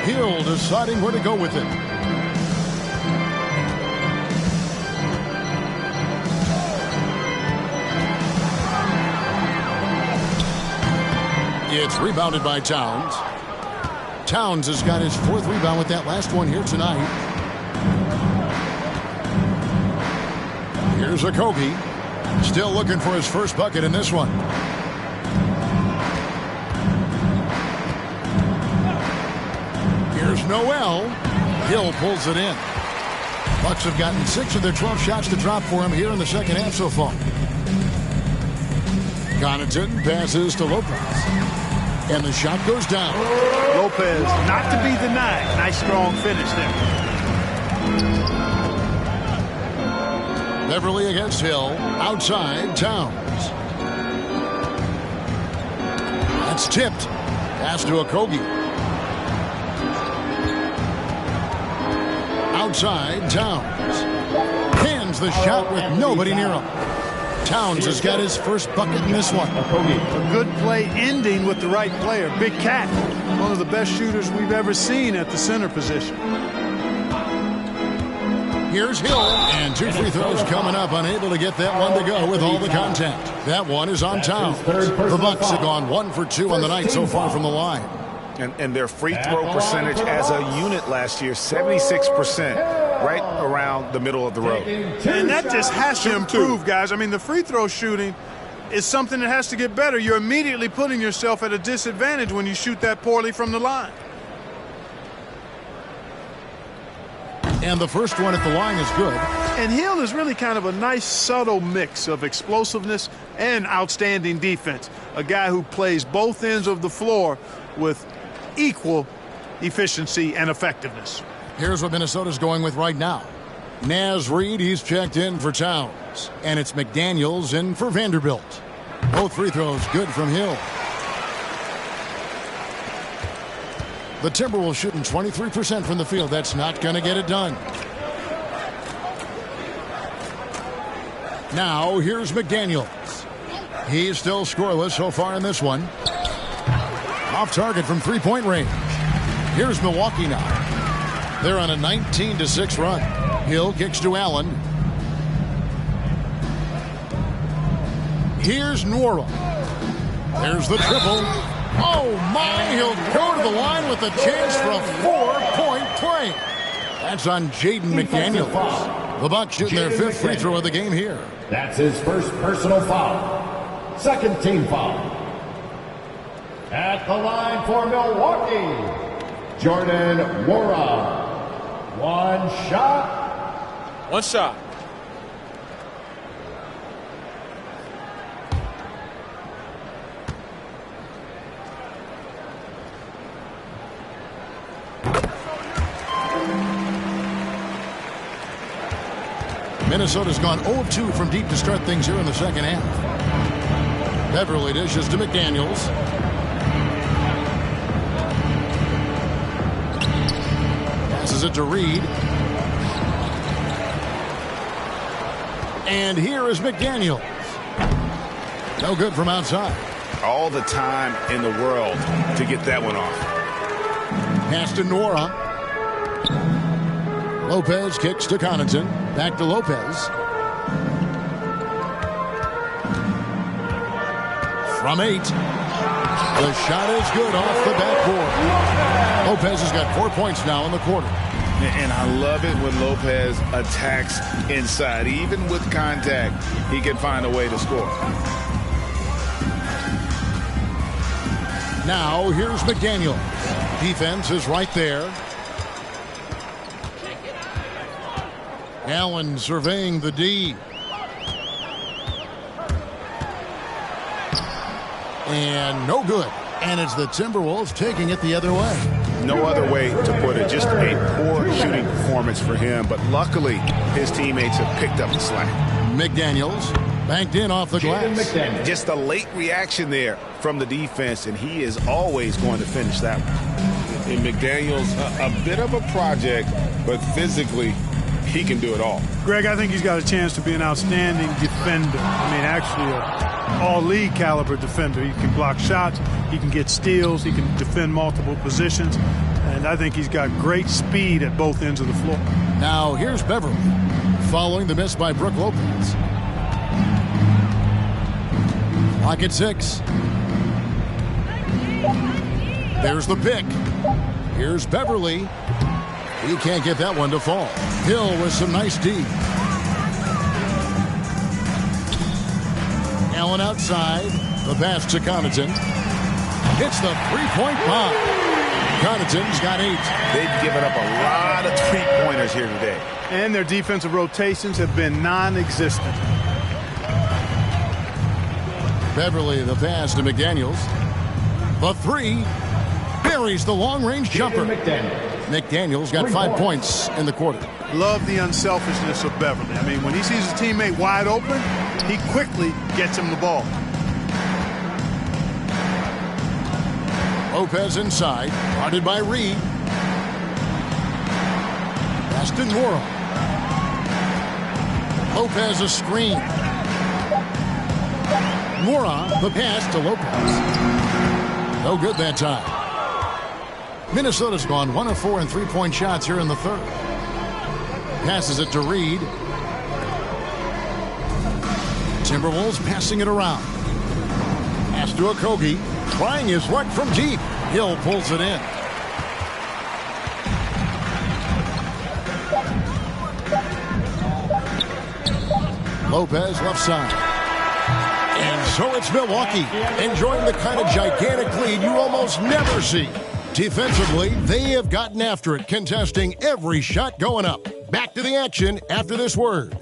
Hill deciding where to go with it. It's rebounded by Towns. Towns has got his 4th rebound with that last one here tonight. Here's Okogie. Still looking for his first bucket in this one. Here's Noel. Hill pulls it in. Bucks have gotten 6 of their 12 shots to drop for him here in the second half so far. Connaughton passes to Lopez. And the shot goes down. Lopez not to be denied. Nice strong finish there. Beverly against Hill. Outside, Towns. That's tipped. Pass to Okogie. Outside, Towns. Hands the shot with nobody near him. Towns has got his first bucket in this one. A good play ending with the right player. Big Cat, one of the best shooters we've ever seen at the center position. Here's Hill, and 2 free throws coming up. Unable to get that one to go with all the contact. That one is on Towns. The Bucks have gone 1 for 2 on the night so far from the line. And their free throw percentage as a unit last year, 76%, right around the middle of the road. And that just has to improve, guys. I mean, the free throw shooting is something that has to get better. You're immediately putting yourself at a disadvantage when you shoot that poorly from the line. And the first one at the line is good. And Hill is really kind of a nice, subtle mix of explosiveness and outstanding defense. A guy who plays both ends of the floor with equal efficiency and effectiveness. Here's what Minnesota's going with right now. Naz Reid, he's checked in for Towns. And it's McDaniels in for Vanderbilt. Both free throws good from Hill. The Timberwolves shooting 23% from the field. That's not going to get it done. Now here's McDaniels. He's still scoreless so far in this one. Off target from 3-point range. Here's Milwaukee now. They're on a 19-6 run. Hill kicks to Allen. Here's Nwora. There's the triple. Oh, my. He'll go to the line with a chance for a 4-point play. That's on Jaden McDaniels. The Bucks shooting their 5th free throw of the game here. That's his first personal foul. Second team foul. At the line for Milwaukee, Jordan Nwora. One shot. One shot. Minnesota's gone 0-2 from deep to start things here in the second half. Beverly dishes to McDaniels. Passes it to Reed. And here is McDaniels. No good from outside. All the time in the world to get that one off. Pass to Nwora. Lopez kicks to Connaughton. Back to Lopez. From 8. The shot is good off the backboard. Lopez has got 4 points now in the quarter. And I love it when Lopez attacks inside. Even with contact, he can find a way to score. Now here's McDaniel. Defense is right there. Allen surveying the D. And no good. And it's the Timberwolves taking it the other way. No other way to put it. Just a poor shooting performance for him. But luckily, his teammates have picked up the slack. McDaniels banked in off the glass. Just a late reaction there from the defense, and he is always going to finish that one. And McDaniels, a bit of a project, but physically, he can do it all. Greg, I think he's got a chance to be an outstanding defender. I mean, actually, an all-league caliber defender. He can block shots, he can get steals, he can defend multiple positions, and I think he's got great speed at both ends of the floor. Now here's Beverly, following the miss by Brook Lopez. Clock at 6. There's the pick. Here's Beverly. He can't get that one to fall. Hill with some nice D. Allen outside. The pass to Connaughton. Hits the three-point bomb. Connaughton's got 8. They've given up a lot of three-pointers here today. And their defensive rotations have been non-existent. Beverly, the pass to McDaniels. The 3. Buries the long-range jumper. McDaniels got 5 points in the quarter. Love the unselfishness of Beverly. I mean, when he sees his teammate wide open, he quickly gets him the ball. Lopez inside, guarded by Reed. Pass to Nwora. Lopez a screen. Nwora, the pass to Lopez. No good that time. Minnesota's gone 1 of 4 in three-point shots here in the third. Passes it to Reed. Timberwolves passing it around. Pass to Okogie. Trying his luck from deep. Hill pulls it in. Lopez left side. And so it's Milwaukee enjoying the kind of gigantic lead you almost never see. Defensively, they have gotten after it, contesting every shot going up. Back to the action after this word.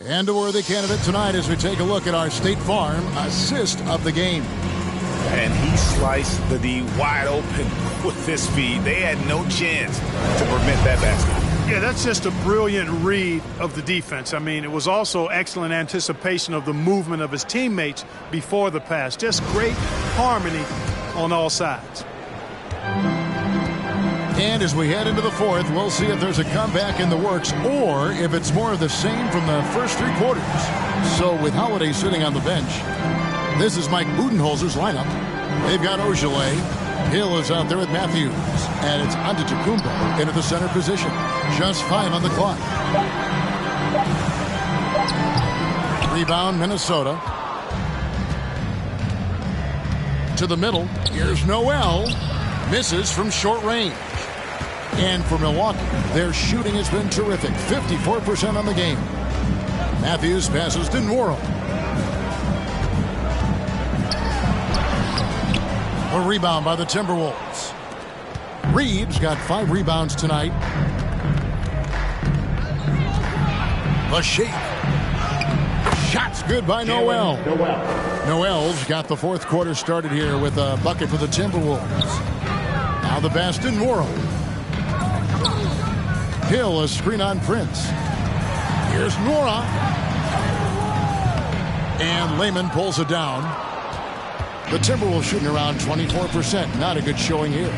And a worthy candidate tonight as we take a look at our State Farm assist of the game. And he sliced the D wide open with his feet. They had no chance to prevent that basket. Yeah, that's just a brilliant read of the defense. I mean, it was also excellent anticipation of the movement of his teammates before the pass. Just great harmony on all sides. And as we head into the fourth, we'll see if there's a comeback in the works or if it's more of the same from the first 3 quarters. So with Holiday sitting on the bench, this is Mike Budenholzer's lineup. They've got Ojeleye. Hill is out there with Matthews. And it's Antetokounmpo into the center position. Just 5 on the clock. Rebound, Minnesota. To the middle. Here's Noel. Misses from short range. And for Milwaukee, their shooting has been terrific. 54% on the game. Matthews passes to Nwora. A rebound by the Timberwolves. Reeves got 5 rebounds tonight. The shake. Shots good by Noel. Noel's got the fourth quarter started here with a bucket for the Timberwolves. Now the pass to Nwora. Hill, a screen on Prince. Here's Nwora. And Layman pulls it down. The Timberwolves shooting around 24%. Not a good showing here.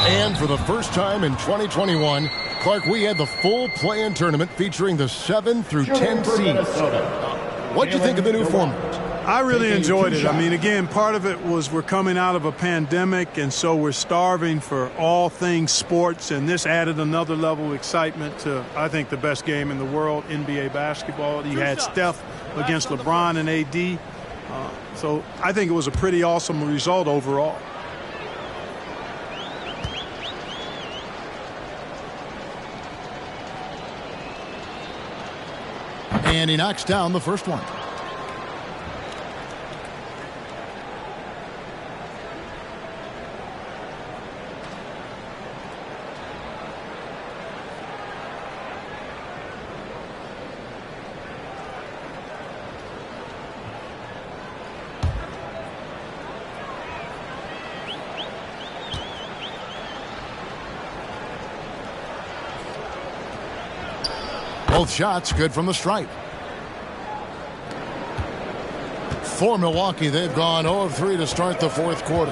And for the first time in 2021, Clark, we had the full play-in tournament featuring the 7 through 10 seeds. What'd you think of the new format? I really enjoyed it. I mean, again, part of it was we're coming out of a pandemic, and so we're starving for all things sports, and this added another level of excitement to, I think, the best game in the world, NBA basketball. You had Steph against LeBron and AD. So I think it was a pretty awesome result overall. And he knocks down the first one. Both shots good from the stripe. For Milwaukee, they've gone 0 of 3 to start the fourth quarter.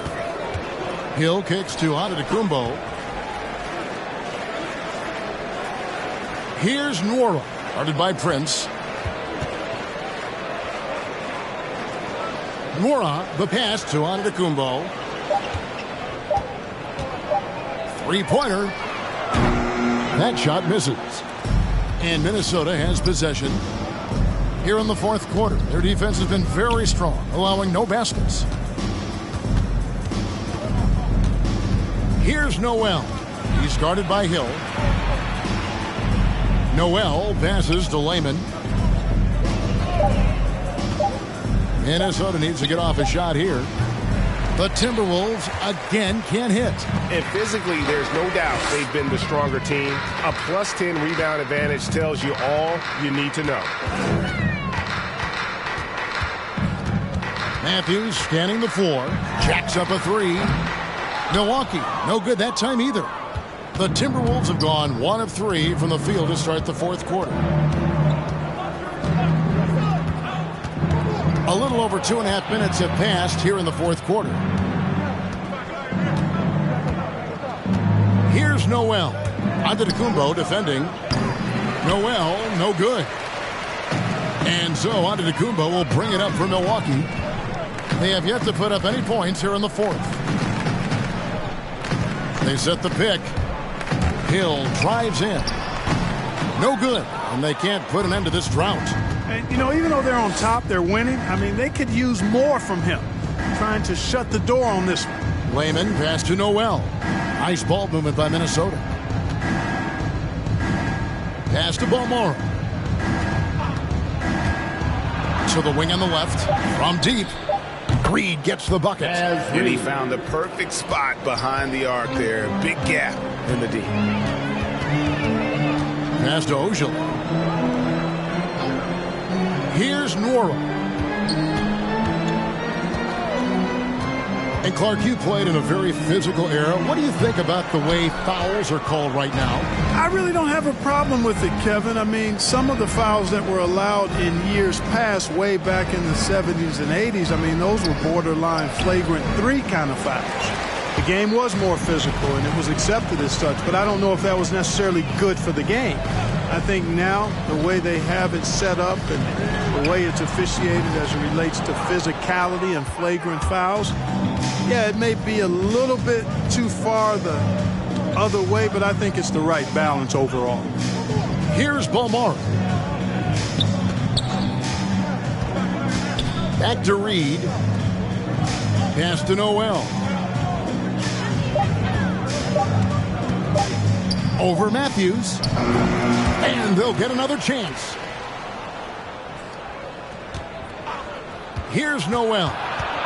Hill kicks to Antetokounmpo. Here's Nwora, guarded by Prince. Nwora, the pass to Antetokounmpo. Three-pointer. That shot misses. And Minnesota has possession here in the fourth quarter. Their defense has been very strong, allowing no baskets. Here's Noel. He's guarded by Hill. Noel passes to Layman. Minnesota needs to get off a shot here. The Timberwolves again can't hit. And physically, there's no doubt they've been the stronger team. A plus 10 rebound advantage tells you all you need to know. Matthews scanning the floor. Jacks up a 3. Milwaukee, no good that time either. The Timberwolves have gone 1 of 3 from the field to start the fourth quarter. A little over 2.5 minutes have passed here in the fourth quarter. Here's Noel. Antetokounmpo defending. Noel, no good. And so Antetokounmpo will bring it up for Milwaukee. They have yet to put up any points here in the fourth. They set the pick. Hill drives in. No good. And they can't put an end to this drought. And, you know, even though they're on top, they're winning. I mean, they could use more from him. Trying to shut the door on this one. Layman pass to Noel. Nice ball movement by Minnesota. Pass to Balmora. To the wing on the left. From deep. Reed gets the bucket. And he found the perfect spot behind the arc there. Big gap in the D. Pass to Ojeleye. Here's Nwora. And Clark, you played in a very physical era. What do you think about the way fouls are called right now? I really don't have a problem with it, Kevin. I mean, some of the fouls that were allowed in years past, way back in the 70s and 80s, I mean, those were borderline flagrant 3 kind of fouls. The game was more physical, and it was accepted as such, but I don't know if that was necessarily good for the game. I think now the way they have it set up and the way it's officiated as it relates to physicality and flagrant fouls, yeah, it may be a little bit too far the other way, but I think it's the right balance overall. Here's Balmar. Back to Reed. Pass to Noel. Over Matthews. And they'll get another chance. Here's Noel.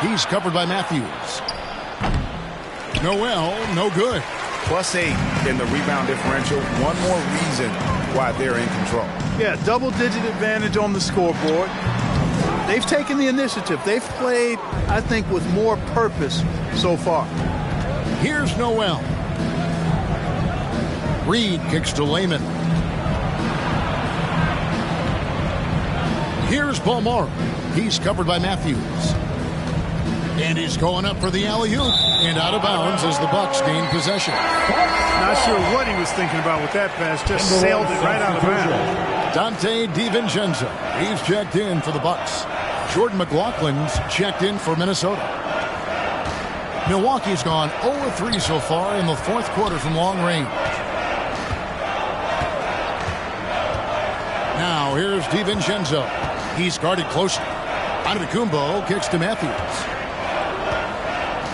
He's covered by Matthews. Noel, no good. +8 in the rebound differential. One more reason why they're in control. Yeah, double-digit advantage on the scoreboard. They've taken the initiative. They've played, I think, with more purpose so far. Here's Noel. Reed kicks to Lehman. Here's Balmar. He's covered by Matthews. And he's going up for the alley-oop. And out of bounds as the Bucks gain possession. Not sure what he was thinking about with that pass. Just sailed it right out of bounds. Dante DiVincenzo. He's checked in for the Bucks. Jordan McLaughlin's checked in for Minnesota. Milwaukee's gone 0-3 so far in the fourth quarter from long range. Now here's DiVincenzo. He's guarded closely. Antetokounmpo kicks to Matthews.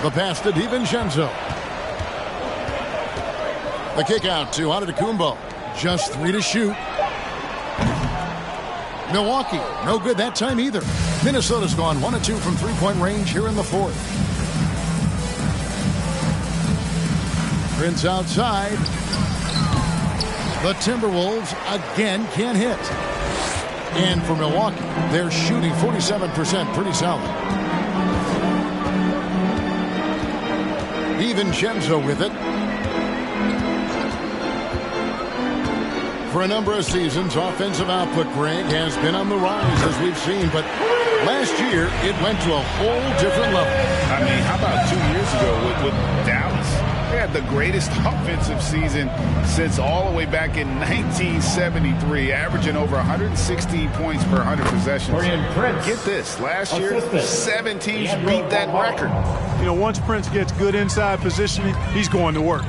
The pass to DiVincenzo. The kick out to Antetokounmpo. Just 3 to shoot. Milwaukee, no good that time either. Minnesota's gone 1-2 from three-point range here in the fourth. Prince outside. The Timberwolves again can't hit. And for Milwaukee, they're shooting 47%, pretty solid. DiVincenzo with it. For a number of seasons, offensive output, Greg, has been on the rise, as we've seen. But last year, it went to a whole different level. I mean, how about 2 years ago with Dallas? They had the greatest offensive season since all the way back in 1973, averaging over 116 points per 100 possessions. Get this, last year, 7 teams beat that record. You know, once Prince gets good inside positioning, he's going to work.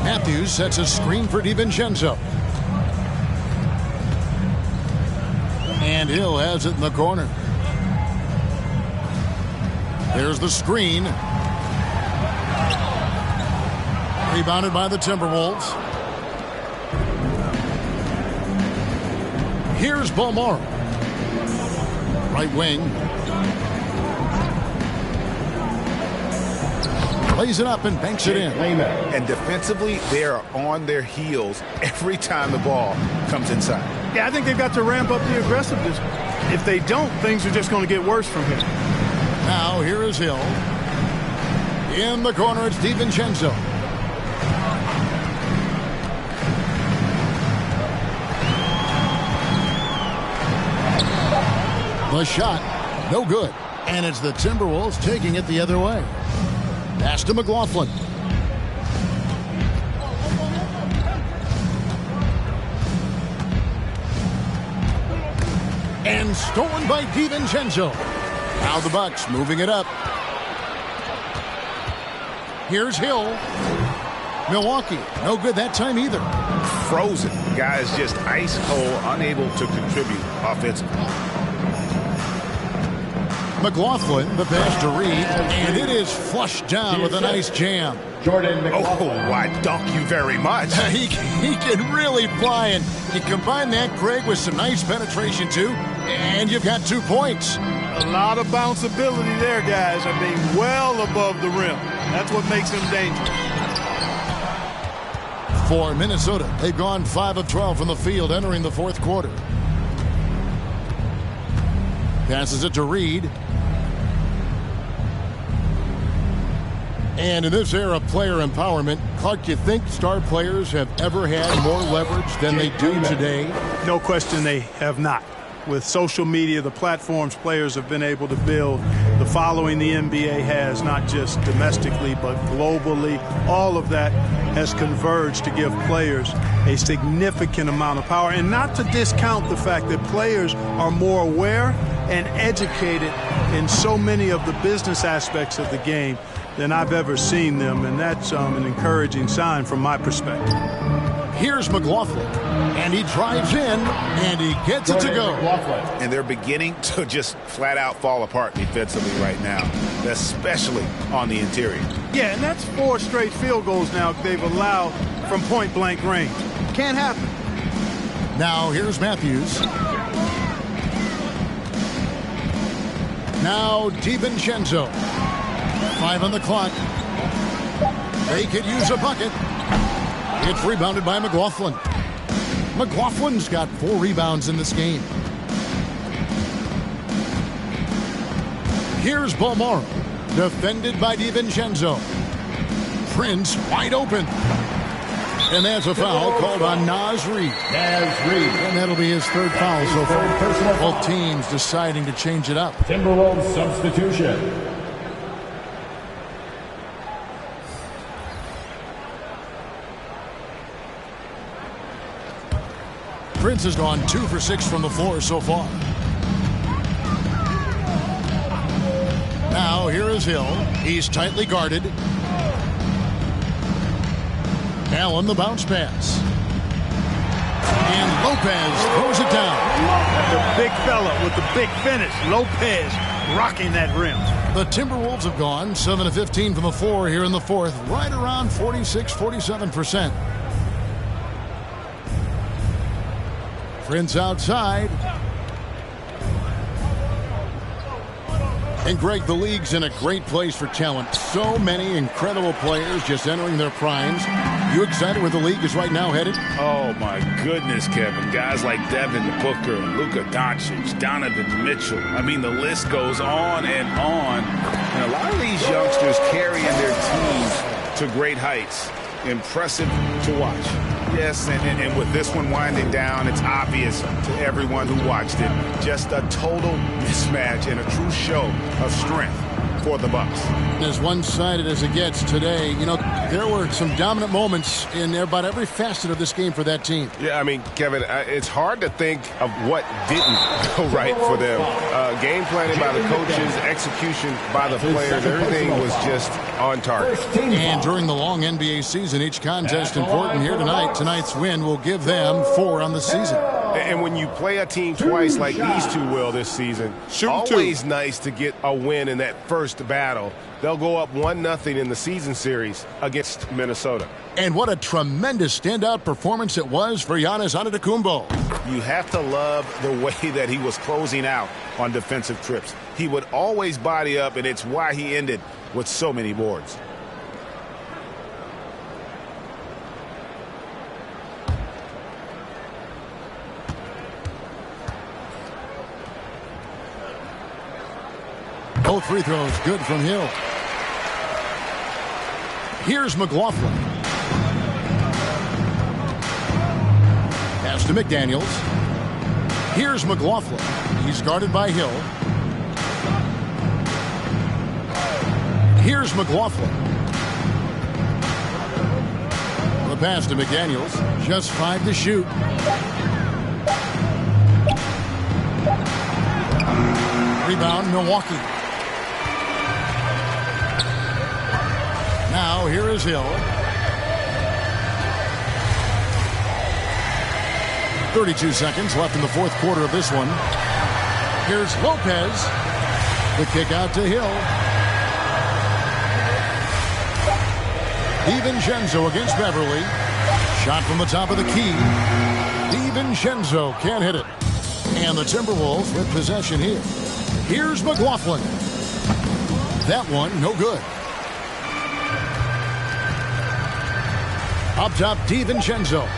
Matthews sets a screen for DiVincenzo. And Hill has it in the corner. There's the screen. Rebounded by the Timberwolves. Here's Balmar. Right wing. Lays it up and banks it in. And defensively, they are on their heels every time the ball comes inside. Yeah, I think they've got to ramp up the aggressiveness. If they don't, things are just going to get worse from here. Now, here is Hill. In the corner, it's DiVincenzo. The shot, no good. And it's the Timberwolves taking it the other way. Pass to McLaughlin. And stolen by DiVincenzo. Now the Bucks moving it up. Here's Hill. Milwaukee, no good that time either. Frozen. Guys just ice cold, unable to contribute offensively. McLaughlin, the pass to Reed, and it is flushed down with a nice jam. Jordan McLaughlin. Oh, I dunk you very much. he can really fly, and you combine that, Craig, with some nice penetration, too, and you've got 2 points. A lot of bounceability there, guys. I mean, well above the rim. That's what makes him dangerous. For Minnesota, they've gone 5 of 12 from the field entering the fourth quarter. Passes it to Reed. And in this era of player empowerment, Clark, you think star players have ever had more leverage than they do today? No question they have not. With social media, the platforms players have been able to build, the following the NBA has, not just domestically but globally, all of that has converged to give players a significant amount of power. And not to discount the fact that players are more aware and educated in so many of the business aspects of the game than I've ever seen them, and that's an encouraging sign from my perspective. Here's McLaughlin, and he drives in, and he gets it to go. And they're beginning to just flat out fall apart defensively right now, especially on the interior. Yeah, and that's 4 straight field goals now they've allowed from point-blank range. Can't happen. Now here's Matthews. Now DiVincenzo. 5 on the clock. They could use a bucket. It's rebounded by McLaughlin. McLaughlin's got 4 rebounds in this game. Here's Bolmaro, defended by DiVincenzo. Prince wide open. And that's a foul called on Naz Reid. And that'll be his 3rd foul so far. Both teams deciding to change it up. Timberwolves substitution. Prince has gone 2 for 6 from the floor so far. Now here is Hill. He's tightly guarded. Allen the bounce pass. And Lopez throws it down. The big fella with the big finish. Lopez rocking that rim. The Timberwolves have gone 7 of 15 from the floor here in the 4th, right around 46-47%. Prince outside. And Greg, the league's in a great place for talent. So many incredible players just entering their primes. You excited where the league is right now headed? Oh, my goodness, Kevin. Guys like Devin Booker, Luka Doncic, Donovan Mitchell. I mean, the list goes on and on. And a lot of these youngsters carrying their teams to great heights. Impressive to watch. Yes, and with this one winding down, it's obvious to everyone who watched it. Just a total mismatch and a true show of strength for the Bucks. As one-sided as it gets today, you know, there were some dominant moments in about every facet of this game for that team. Yeah, I mean, Kevin, it's hard to think of what didn't go right for them. Game planning by the coaches, execution by the players, everything was just on target. And during the long NBA season, each contest important here tonight. Tonight's win will give them 4 on the season. And when you play a team twice like these two will this season, always nice to get a win in that first battle. They'll go up 1-0 in the season series against Minnesota. And what a tremendous standout performance it was for Giannis Antetokounmpo. You have to love the way that he was closing out on defensive trips. He would always body up, and it's why he ended with so many boards. Both free throws good from Hill. Here's McLaughlin. Pass to McDaniels. Here's McLaughlin. He's guarded by Hill. Here's McLaughlin. The pass to McDaniels. Just 5 to shoot. Rebound, Milwaukee. Now, here is Hill. 32 seconds left in the 4th quarter of this one. Here's Lopez. The kick out to Hill. DiVincenzo against Beverly. Shot from the top of the key. DiVincenzo can't hit it. And the Timberwolves with possession here. Here's McLaughlin. That one, no good. Up top, DiVincenzo.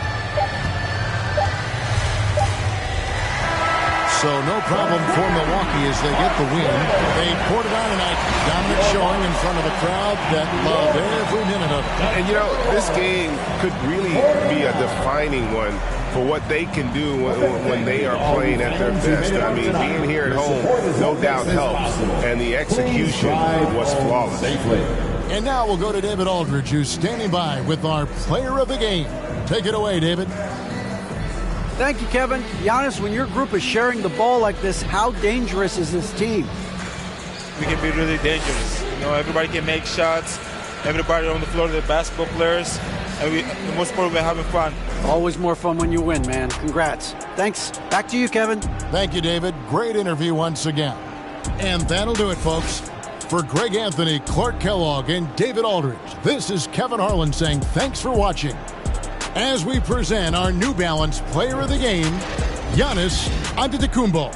So no problem for Milwaukee as they get the win. They poured it on tonight. Dominant showing in front of a crowd that loved every minute of it. And, you know, this game could really be a defining one for what they can do when they are playing at their best. I mean, being here at home, no doubt helps. And the execution was flawless. And now we'll go to David Aldridge, who's standing by with our player of the game. Take it away, David. Thank you, Kevin. Giannis, when your group is sharing the ball like this, how dangerous is this team? We can be really dangerous. You know, everybody can make shots. Everybody on the floor, they're basketball players. And the most important, we're having fun. Always more fun when you win, man. Congrats. Thanks. Back to you, Kevin. Thank you, David. Great interview once again. And that'll do it, folks. For Greg Anthony, Clark Kellogg, and David Aldridge, this is Kevin Harlan saying thanks for watching as we present our New Balance Player of the Game, Giannis Antetokounmpo.